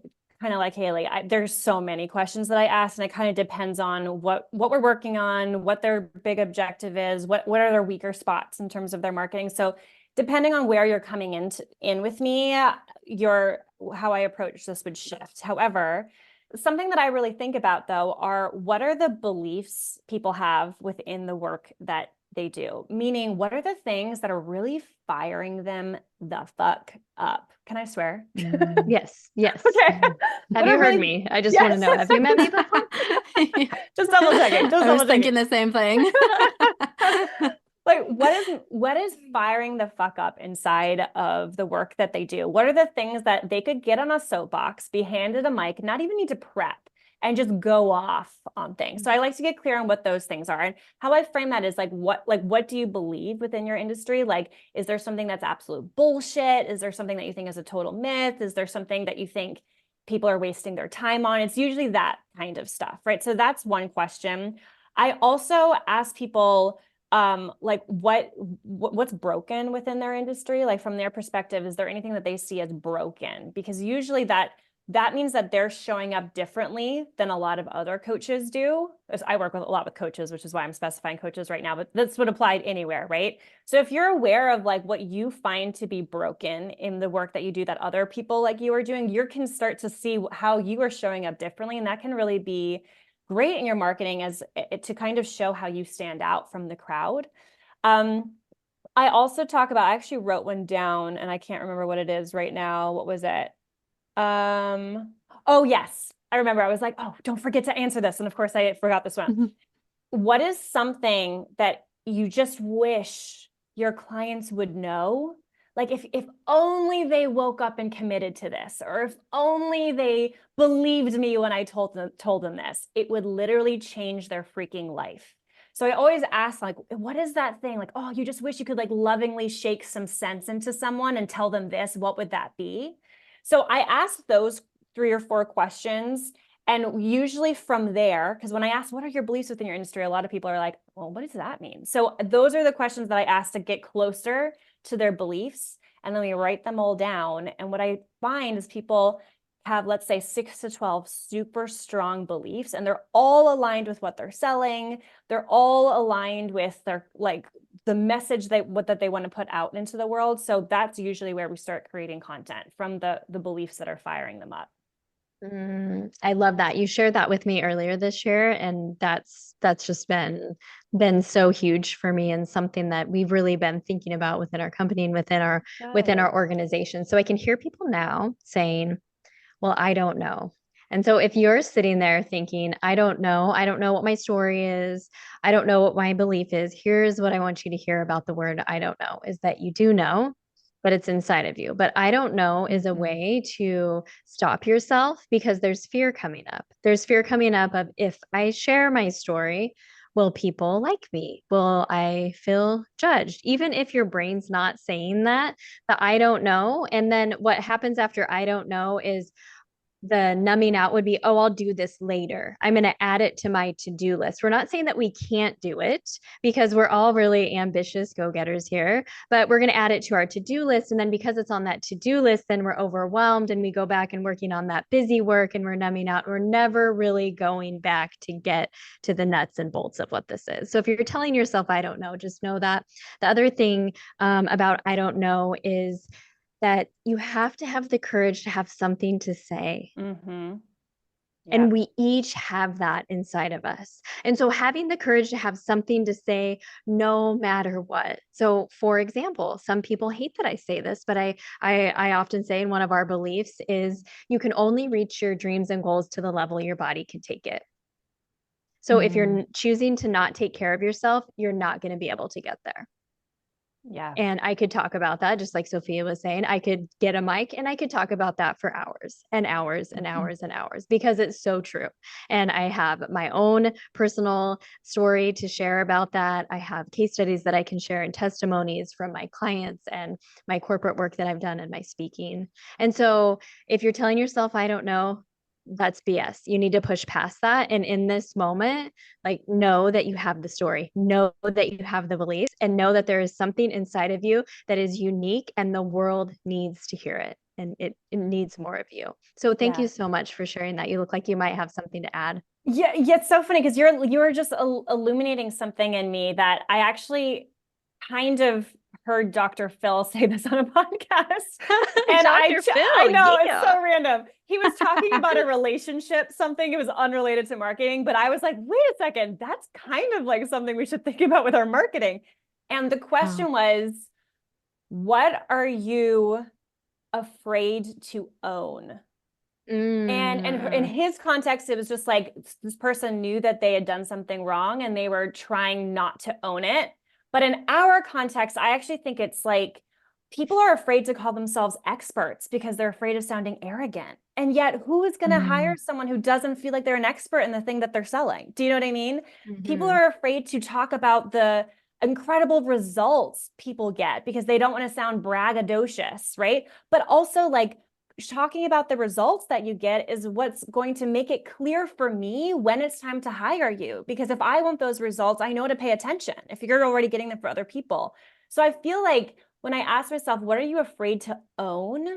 kind of like Hayley, there's so many questions that I ask, and it kind of depends on what we're working on, what their big objective is, what are their weaker spots in terms of their marketing. So depending on where you're coming in with me, how I approach this would shift. However, something that I really think about though are what are the beliefs people have within the work that they do? Meaning, what are the things that are really firing them the fuck up? Can I swear? Yes. Okay. Have you heard me? I just want to know. Have you met me before? Just double checking. I was thinking the same thing. Like, what is firing the fuck up inside of the work that they do? What are the things that they could get on a soapbox, be handed a mic, not even need to prep, and just go off on things? So I like to get clear on what those things are. And how I frame that is what do you believe within your industry? Like, is there something that's absolute bullshit? Is there something that you think is a total myth? Is there something that you think people are wasting their time on? It's usually that kind of stuff, right? So that's one question. I also ask people, like what's broken within their industry, like from their perspective, is there anything that they see as broken? Because usually that means that they're showing up differently than a lot of other coaches do. I work with a lot with coaches, which is why I'm specifying coaches right now, but this would apply anywhere, right? So if you're aware of like what you find to be broken in the work that you do that other people like you are doing, you can start to see how you are showing up differently, and that can really be great in your marketing as to kind of show how you stand out from the crowd. I also talk about, I actually wrote one down and I can't remember what it is right now. What was it? Oh yes, I remember. I was like, oh, don't forget to answer this. And of course I forgot this one. Mm-hmm. What is something that you just wish your clients would know? Like if only they woke up and committed to this, or if only they believed me when I told them this, it would literally change their freaking life. So I always ask, like, what is that thing? Like, oh, you just wish you could like lovingly shake some sense into someone and tell them this. What would that be? So I ask those 3 or 4 questions. And usually from there, because when I ask, what are your beliefs within your industry? A lot of people are like, well, what does that mean? So those are the questions that I ask to get closer to their beliefs. And then we write them all down. And what I find is people have, let's say, 6 to 12 super strong beliefs, and they're all aligned with what they're selling. They're all aligned with their, like, the message that they want to put out into the world. So that's usually where we start creating content, from the beliefs that are firing them up. I love that. You shared that with me earlier this year, and that's just been so huge for me, and something that we've really been thinking about within our company and within our organization. So I can hear people now saying, well, I don't know. And so if you're sitting there thinking, I don't know what my story is, I don't know what my belief is, here's what I want you to hear about the word I don't know, is that you do know, but it's inside of you. But I don't know is a way to stop yourself, because there's fear coming up. There's fear coming up of, if I share my story, will people like me? Will I feel judged? Even if your brain's not saying that, the I don't know. And then what happens after I don't know is the numbing out would be, oh, I'll do this later. I'm going to add it to my to-do list. We're not saying that we can't do it, because we're all really ambitious go-getters here, but we're going to add it to our to-do list. And then because it's on that to-do list, then we're overwhelmed and we go back and working on that busy work and we're numbing out. We're never really going back to get to the nuts and bolts of what this is. So if you're telling yourself, I don't know, just know that. The other thing about I don't know is that you have to have the courage to have something to say. Mm-hmm. Yeah. And we each have that inside of us. And so having the courage to have something to say no matter what. So for example, some people hate that I say this, but I often say, in one of our beliefs is, you can only reach your dreams and goals to the level your body can take it. So if you're choosing to not take care of yourself, you're not going to be able to get there. Yeah. And I could talk about that, just like Sophia was saying. I could get a mic and I could talk about that for hours and hours and hours and hours, because it's so true. And I have my own personal story to share about that. I have case studies that I can share and testimonies from my clients and my corporate work that I've done and my speaking. And so if you're telling yourself, I don't know, that's BS. You need to push past that. And in this moment, like, know that you have the story, know that you have the beliefs, and know that there is something inside of you that is unique and the world needs to hear it. it needs more of you. So thank Yeah. you so much for sharing that. You look like you might have something to add. Yeah, it's so funny because you're just illuminating something in me that I actually kind of heard Dr. Phil say this on a podcast. And Dr. I Phil, know it's yeah. so random. He was talking about a relationship, something it was unrelated to marketing, but I was like, wait a second, that's kind of like something we should think about with our marketing. And the Oh. question was, what are you afraid to own? And in his context, it was just like this person knew that they had done something wrong and they were trying not to own it. But in our context, I actually think it's like people are afraid to call themselves experts because they're afraid of sounding arrogant. And yet, who is going to hire someone who doesn't feel like they're an expert in the thing that they're selling? Do you know what I mean? People are afraid to talk about the incredible results people get because they don't want to sound braggadocious, right? But also, like, talking about the results that you get is what's going to make it clear for me when it's time to hire you. Because if I want those results, I know to pay attention if you're already getting them for other people. So I feel like when I ask myself, what are you afraid to own?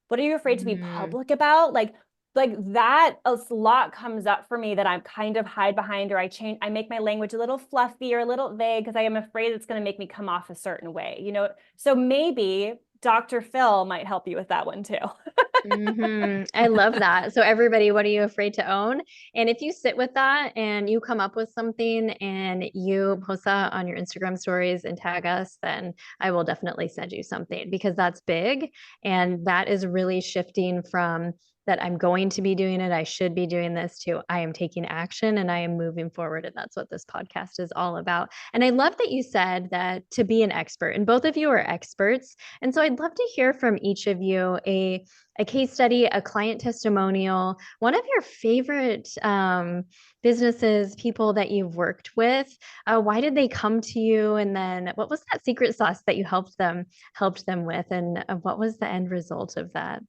What are you afraid to be public about? Like that, a lot comes up for me that I'm kind of hide behind, or I make my language a little fluffy or a little vague because I am afraid it's going to make me come off a certain way, you know? So maybe Dr. Phil might help you with that one too. I love that. So everybody, what are you afraid to own? And if you sit with that and you come up with something and you post that on your Instagram stories and tag us, then I will definitely send you something, because that's big. And that is really shifting from that I'm going to be doing it, I should be doing this, to I am taking action and I am moving forward. And that's what this podcast is all about. And I love that you said that to be an expert, and both of you are experts. And so I'd love to hear from each of you a case study, a client testimonial, one of your favorite businesses, people that you've worked with. Why did they come to you? And then what was that secret sauce that you helped them with? And what was the end result of that?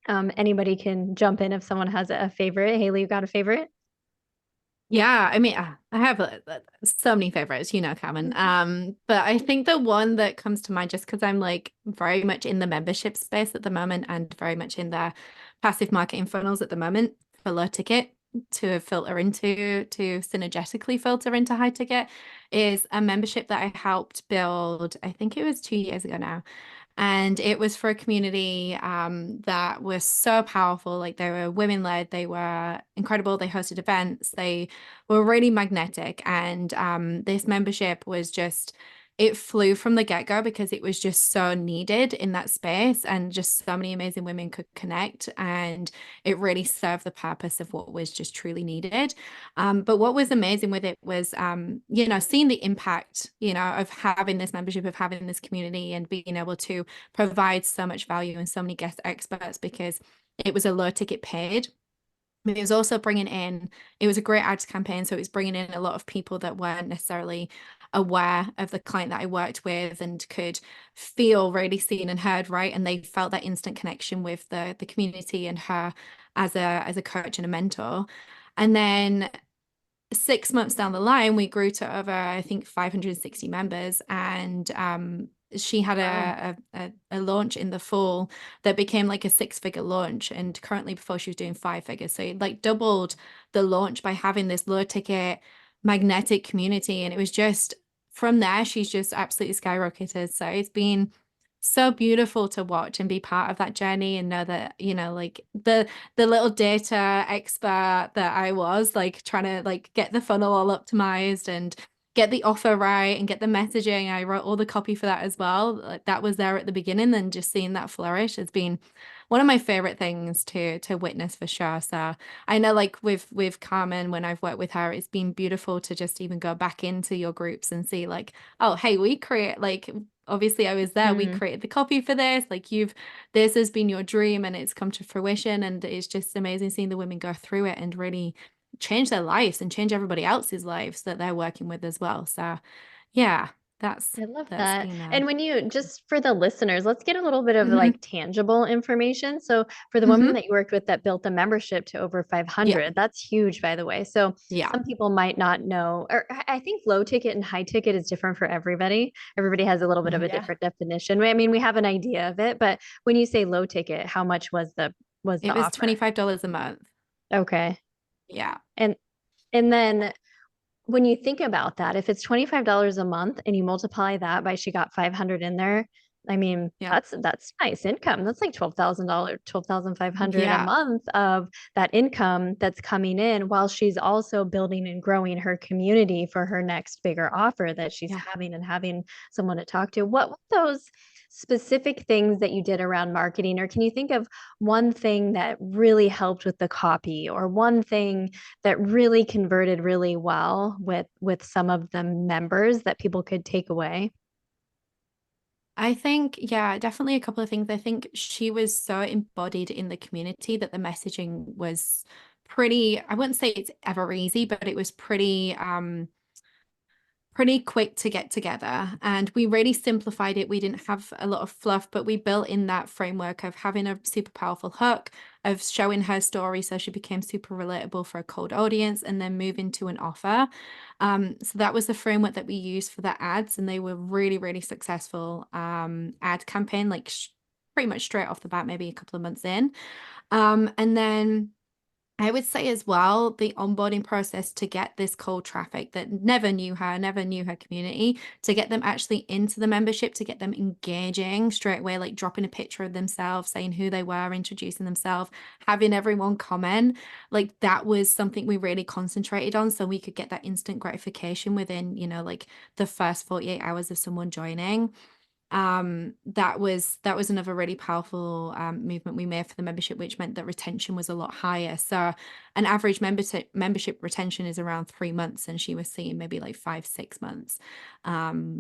Anybody can jump in if someone has a favorite. Hayley, you got a favorite? Yeah, I mean, I have so many favorites, you know, Carmen. But I think the one that comes to mind, just because I'm like very much in the membership space at the moment and very much in the passive marketing funnels at the moment for low ticket to synergetically filter into high ticket, is a membership that I helped build. I think it was 2 years ago now. And it was for a community that was so powerful. Like, they were women led, they were incredible, they hosted events, they were really magnetic. And this membership was just, it flew from the get-go because it was just so needed in that space, and just so many amazing women could connect, and it really served the purpose of what was just truly needed. But what was amazing with it was, you know, seeing the impact, you know, of having this membership, of having this community, and being able to provide so much value and so many guest experts, because it was a low ticket paid. It was also bringing in, it was a great ads campaign. So it was bringing in a lot of people that weren't necessarily aware of the client that I worked with and could feel really seen and heard, right? And they felt that instant connection with the community and her as a coach and a mentor. And then 6 months down the line, we grew to over, I think, 560 members. And she had a launch in the fall that became like a 6-figure launch. And currently, before, she was doing 5 figures. So it like doubled the launch by having this low ticket magnetic community. And it was just, from there, she's just absolutely skyrocketed. So it's been so beautiful to watch and be part of that journey, and know that, you know, like the little data expert that I was, like trying to like get the funnel all optimized and get the offer right and get the messaging. I wrote all the copy for that as well. Like, that was there at the beginning, and just seeing that flourish has been one of my favorite things to witness, for sure. So I know, like with Carmen, when I've worked with her, it's been beautiful to just even go back into your groups and see like, oh, hey, we create, like, obviously I was there, we created the copy for this, like, this has been your dream and it's come to fruition. And it's just amazing seeing the women go through it and really change their lives and change everybody else's lives that they're working with as well. So yeah, I love That's that. key now. And when you, just for the listeners, let's get a little bit of Mhm. like tangible information. So for the woman Mhm. that you worked with that built the membership to over Yeah. 500, that's huge, by the way. So Yeah. some people might not know, or I think low ticket and high ticket is different for everybody. Everybody has a little bit of a Yeah. different definition. I mean, we have an idea of it, but when you say low ticket, how much was the It was offer? $25 a month. Okay. Yeah. And then when you think about that, if it's $25 a month and you multiply that by she got 500 in there, I mean, Yeah. that's nice income. That's like $12,000, 12,500 a Yeah. month of that income that's coming in while she's also building and growing her community for her next bigger offer that she's Yeah. having and having someone to talk to. What those specific things that you did around marketing, or can you think of one thing that really helped with the copy, or one thing that really converted really well with some of the members that people could take away? I think, yeah, definitely a couple of things. I think she was so embodied in the community that the messaging was pretty, I wouldn't say it's ever easy, but it was pretty quick to get together, and we really simplified it. We didn't have a lot of fluff, but we built in that framework of having a super powerful hook, of showing her story so she became super relatable for a cold audience, and then move into an offer. So that was the framework that we used for the ads, and they were really, really successful ad campaign, like pretty much straight off the bat, maybe a couple of months in. And then I would say as well, the onboarding process to get this cold traffic that never knew her community, to get them actually into the membership, to get them engaging straight away, like dropping a picture of themselves, saying who they were, introducing themselves, having everyone comment. Like that was something we really concentrated on so we could get that instant gratification within, like the first 48 hours of someone joining. That was another really powerful movement we made for the membership, which meant that retention was a lot higher. So an average membership retention is around 3 months, and she was seeing maybe like 5-6 months,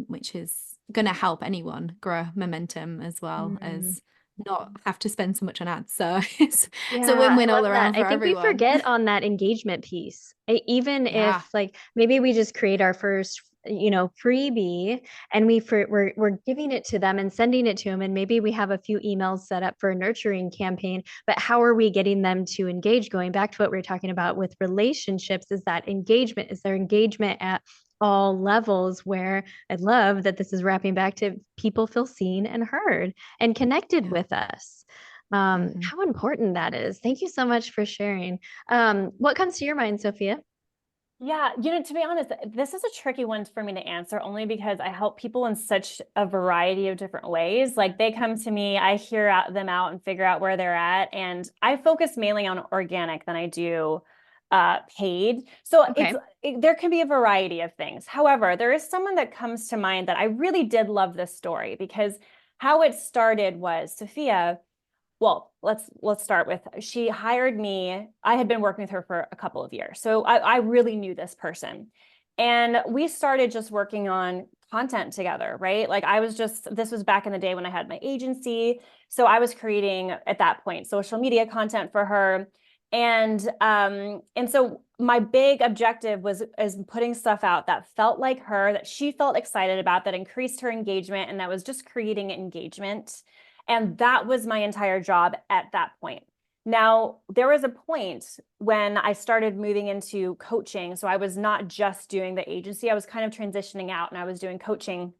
which is going to help anyone grow momentum as well as not have to spend so much on ads. So it's a Yeah, I win-win all love that. around I for think we everyone. forget on that engagement piece. Even Yeah. if like maybe we just create our first, freebie, and we're giving it to them and sending it to them, and maybe we have a few emails set up for a nurturing campaign, but how are we getting them to engage? Going back to what we were talking about with relationships, is that engagement, is there engagement at all levels, where I love that this is wrapping back to people feel seen and heard and connected Yeah. with us. Mhm. How important that is. Thank you so much for sharing. What comes to your mind, Sophia? Yeah, to be honest, this is a tricky one for me to answer only because I help people in such a variety of different ways. Like they come to me, I hear them out and figure out where they're at. And I focus mainly on organic than I do paid. So Okay. there can be a variety of things. However, there is someone that comes to mind that I really did love this story, because how it started was Sophia. Well, let's start with, she hired me. I had been working with her for a couple of years, so I really knew this person, and we started just working on content together, right? Like this was back in the day when I had my agency, so I was creating at that point social media content for her, and so my big objective is putting stuff out that felt like her, that she felt excited about, that increased her engagement, and that was just creating engagement. And that was my entire job at that point. Now, there was a point when I started moving into coaching. So I was not just doing the agency, I was kind of transitioning out and I was doing coaching,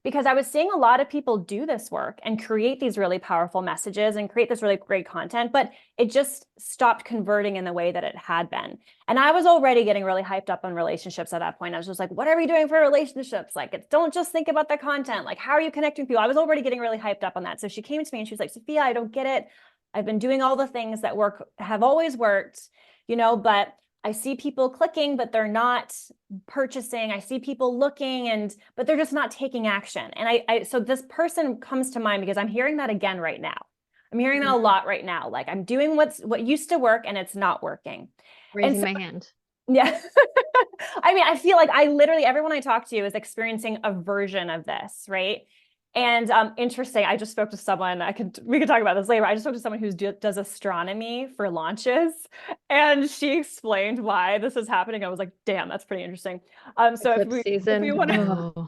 because I was seeing a lot of people do this work and create these really powerful messages and create this really great content, but it just stopped converting in the way that it had been. And I was already getting really hyped up on relationships at that point. I was just like, what are we doing for relationships? Like, don't just think about the content. Like, how are you connecting with people? I was already getting really hyped up on that. So she came to me and she was like, Sophia, I don't get it. I've been doing all the things that have always worked, but I see people clicking, but they're not purchasing. I see people looking, but they're just not taking action. And so this person comes to mind because I'm hearing that again right now. I'm hearing that a lot right now. Like I'm doing what used to work and it's not working. Raising my hand. Yeah. I mean, I feel like everyone I talk to is experiencing a version of this, right? And interesting, I just spoke to someone, we could talk about this later. I just spoke to someone who does astronomy for launches, and she explained why this is happening. I was like, damn, that's pretty interesting. So Eclipse season. if we want to, Oh.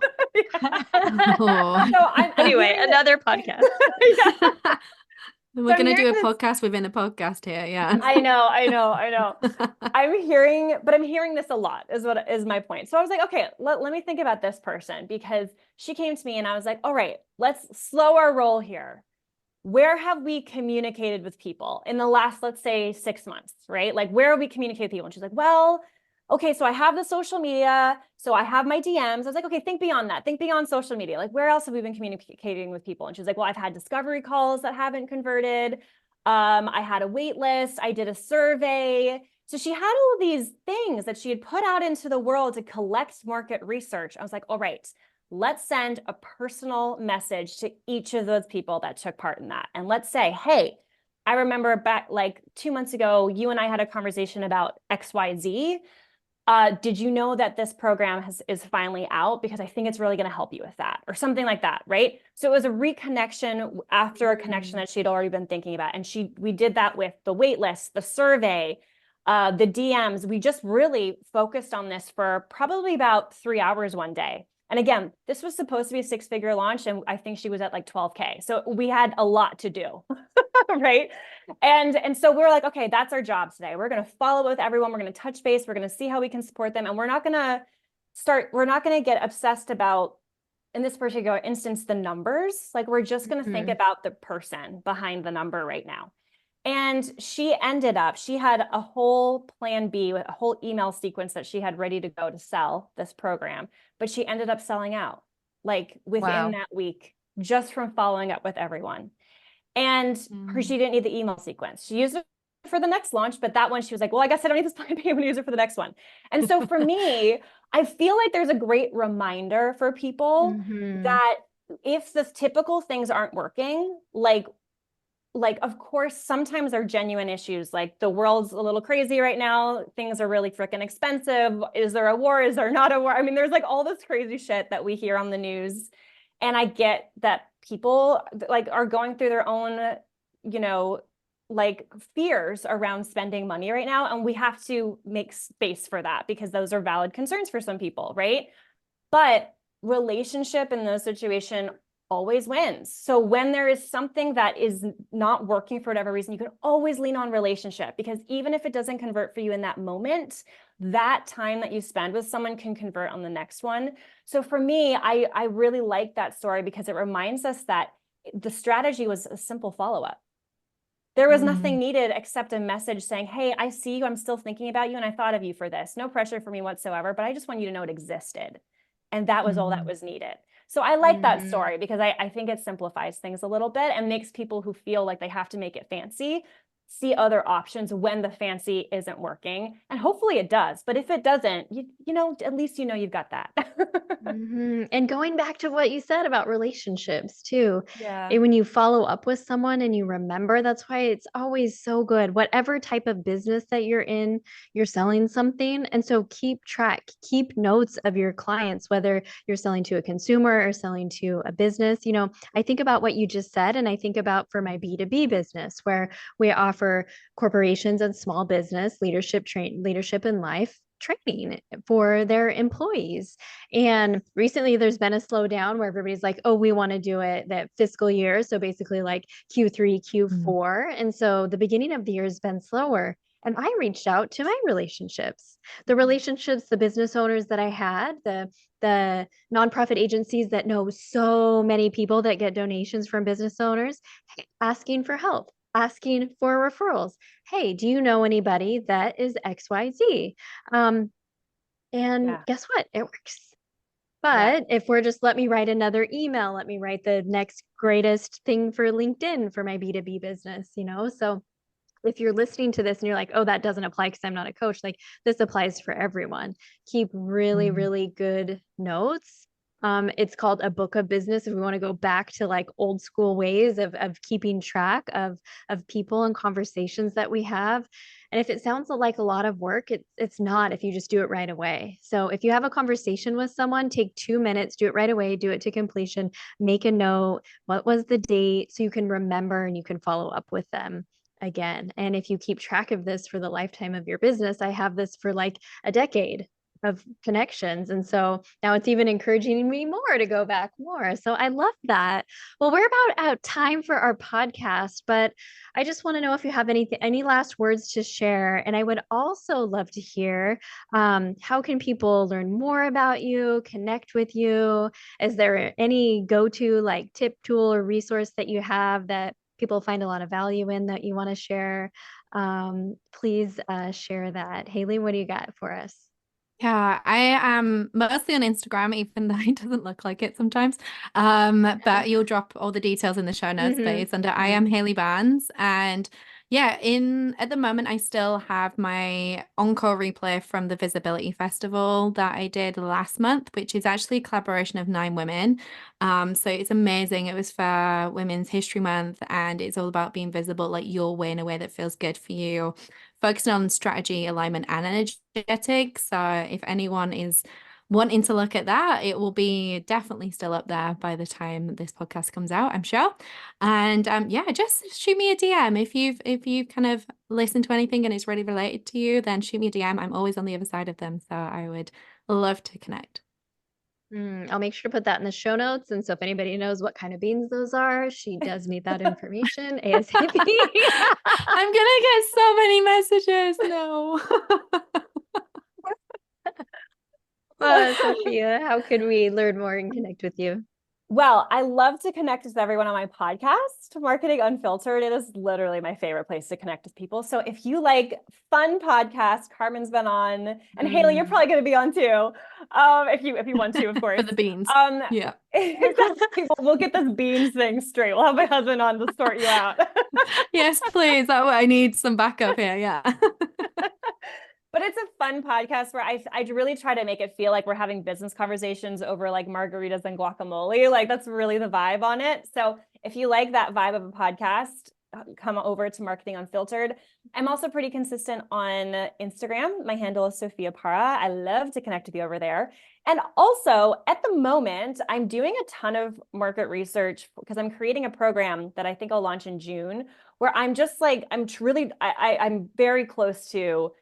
Oh. So I'm Anyway, hearing another podcast. Yeah. We're I'm going to do a hearing this- podcast within a podcast here. Yeah. I know. I'm hearing this a lot is what is my point. So I was like, okay, let me think about this person, because she came to me and I was like, all right, let's slow our roll here. Where have we communicated with people in the last, let's say 6 months, right? Like, where have we communicated with people? And she's like, well, okay, so I have the social media, so I have my DMs. I was like, okay, think beyond that. Think beyond social media. Like, where else have we been communicating with people? And she's like, well, I've had discovery calls that haven't converted. I had a wait list. I did a survey. So she had all of these things that she had put out into the world to collect market research. I was like, all right, let's send a personal message to each of those people that took part in that. And let's say, hey, I remember back like 2 months ago, you and I had a conversation about XYZ. Did you know that this program is finally out? Because I think it's really going to help you with that, or something like that, right? So it was a reconnection after a connection that she'd already been thinking about. And we did that with the wait list, the survey, the DMs. We just really focused on this for probably about 3 hours one day. And again, this was supposed to be a 6-figure launch, and I think she was at like 12K. So we had a lot to do, right? And so we're like, okay, that's our job today. We're going to follow with everyone. We're going to touch base. We're going to see how we can support them. And we're not going to get obsessed about, in this particular instance, the numbers. Like, we're just going to think about the person behind the number right now. And she had a whole plan B with a whole email sequence that she had ready to go to sell this program, but she ended up selling out like within that week, just from following up with everyone. And she didn't need the email sequence. She used it for the next launch, but that one she was like, well, I guess I don't need this plan B. I'm going to use it for the next one. And so for me, I feel like there's a great reminder for people that if the typical things aren't working, like, of course, sometimes there are genuine issues. Like, the world's a little crazy right now. Things are really freaking expensive. Is there a war? Is there not a war? I mean, there's like all this crazy shit that we hear on the news. And I get that people like are going through their own, like, fears around spending money right now. And we have to make space for that, because those are valid concerns for some people, right? But relationship in those situations always wins. So when there is something that is not working for whatever reason, you can always lean on relationship, because even if it doesn't convert for you in that moment, that time that you spend with someone can convert on the next one. So for me, I really like that story, because it reminds us that the strategy was a simple follow-up. There was nothing needed except a message saying, hey, I see you. I'm still thinking about you. And I thought of you for this. No pressure for me whatsoever, but I just want you to know it existed. And that was all that was needed. So I like that story, because I think it simplifies things a little bit and makes people who feel like they have to make it fancy see other options when the fancy isn't working. And hopefully it does. But if it doesn't, at least you've got that. And going back to what you said about relationships too. Yeah. When you follow up with someone and you remember, that's why it's always so good. Whatever type of business that you're in, you're selling something. And so keep track, keep notes of your clients, whether you're selling to a consumer or selling to a business. I think about what you just said, and I think about for my B2B business, where we offer corporations and small business leadership in life training for their employees. And recently there's been a slowdown where everybody's like, oh, we want to do it that fiscal year. So basically like Q3, Q4. And so the beginning of the year has been slower. And I reached out to my relationships, the business owners that I had, the nonprofit agencies that know so many people that get donations from business owners, asking for help, asking for referrals. Hey, do you know anybody that is XYZ? Guess what? It works. But if we're just, let me write another email, let me write the next greatest thing for LinkedIn for my B2B business, So if you're listening to this and you're like, oh, that doesn't apply because I'm not a coach, like, this applies for everyone. Keep really, really good notes. It's called a book of business. If we want to go back to like old school ways of keeping track of people and conversations that we have. And if it sounds like a lot of work, it's not if you just do it right away. So if you have a conversation with someone, take 2 minutes, do it right away, do it to completion, make a note. What was the date? So you can remember and you can follow up with them again. And if you keep track of this for the lifetime of your business, I have this for like a decade. of connections. And so now it's even encouraging me more to go back more. So I love that. Well, we're about out time for our podcast, but I just want to know if you have any last words to share. And I would also love to hear, how can people learn more about you, connect with you? Is there any go-to like tip, tool, or resource that you have that people find a lot of value in that you want to share? Please share that. Hayley, what do you got for us? Yeah, I am mostly on Instagram, even though it doesn't look like it sometimes. But you'll drop all the details in the show notes, please. Under I am Hayley Barnes. And yeah, at the moment I still have my encore replay from the Visibility Festival that I did last month, which is actually a collaboration of 9 women. So it's amazing. It was for Women's History Month, and it's all about being visible, like your way, in a way that feels good for you, focusing on strategy, alignment, and energetic. So if anyone is wanting to look at that, it will be definitely still up there by the time this podcast comes out, I'm sure. And yeah, just shoot me a DM if you've kind of listened to anything and it's really related to you, then shoot me a DM. I'm always on the other side of them, so I would love to connect. I'll make sure to put that in the show notes. And so if anybody knows what kind of beans those are, she does need that information ASAP. I'm gonna get so many messages. No. Sophia, how could we learn more and connect with you? Well, I love to connect with everyone on my podcast, Marketing Unfiltered. It is literally my favorite place to connect with people. So if you like fun podcasts, Carmen's been on, and Hayley, you're probably going to be on too. If you want to, of course. For the beans. Yeah. Exactly. We'll get this beans thing straight. We'll have my husband on to sort you out. Yes, please. I need some backup here. Yeah. But it's a fun podcast where I really try to make it feel like we're having business conversations over like margaritas and guacamole. Like that's really the vibe on it. So if you like that vibe of a podcast, come over to Marketing Unfiltered. I'm also pretty consistent on Instagram. My handle is Sophia Parra. I love to connect with you over there. And also at the moment, I'm doing a ton of market research because I'm creating a program that I think I'll launch in June, where I'm just like, I'm very close to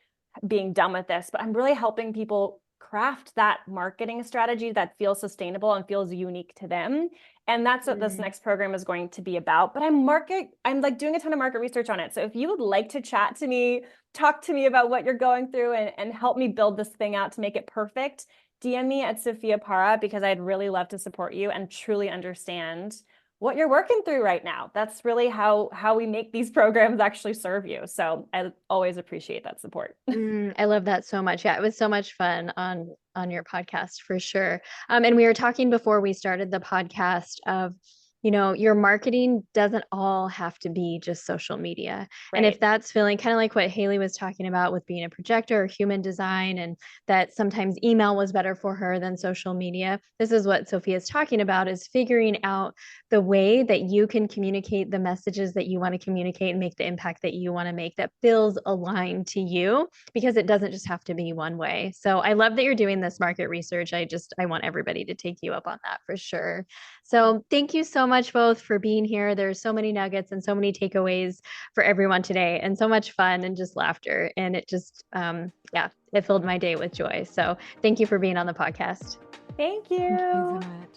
being done with this, but I'm really helping people craft that marketing strategy that feels sustainable and feels unique to them. And that's what this next program is going to be about. But I'm like doing a ton of market research on it. So if you would like to chat to me, talk to me about what you're going through and help me build this thing out to make it perfect, DM me at Sophia Parra, because I'd really love to support you and truly understand what you're working through right now. That's really how we make these programs actually serve you. So I always appreciate that support. I love that so much. Yeah, it was so much fun on your podcast for sure. And we were talking before we started the podcast of, your marketing doesn't all have to be just social media. Right. And if that's feeling kind of like what Hayley was talking about with being a projector or human design, and that sometimes email was better for her than social media, this is what Sophia is talking about, is figuring out the way that you can communicate the messages that you want to communicate and make the impact that you want to make that feels aligned to you, because it doesn't just have to be one way. So I love that you're doing this market research. I want everybody to take you up on that for sure. So thank you so much both for being here. There's so many nuggets and so many takeaways for everyone today, and so much fun and just laughter. And it just, it filled my day with joy. So thank you for being on the podcast. Thank you. Thank you so much.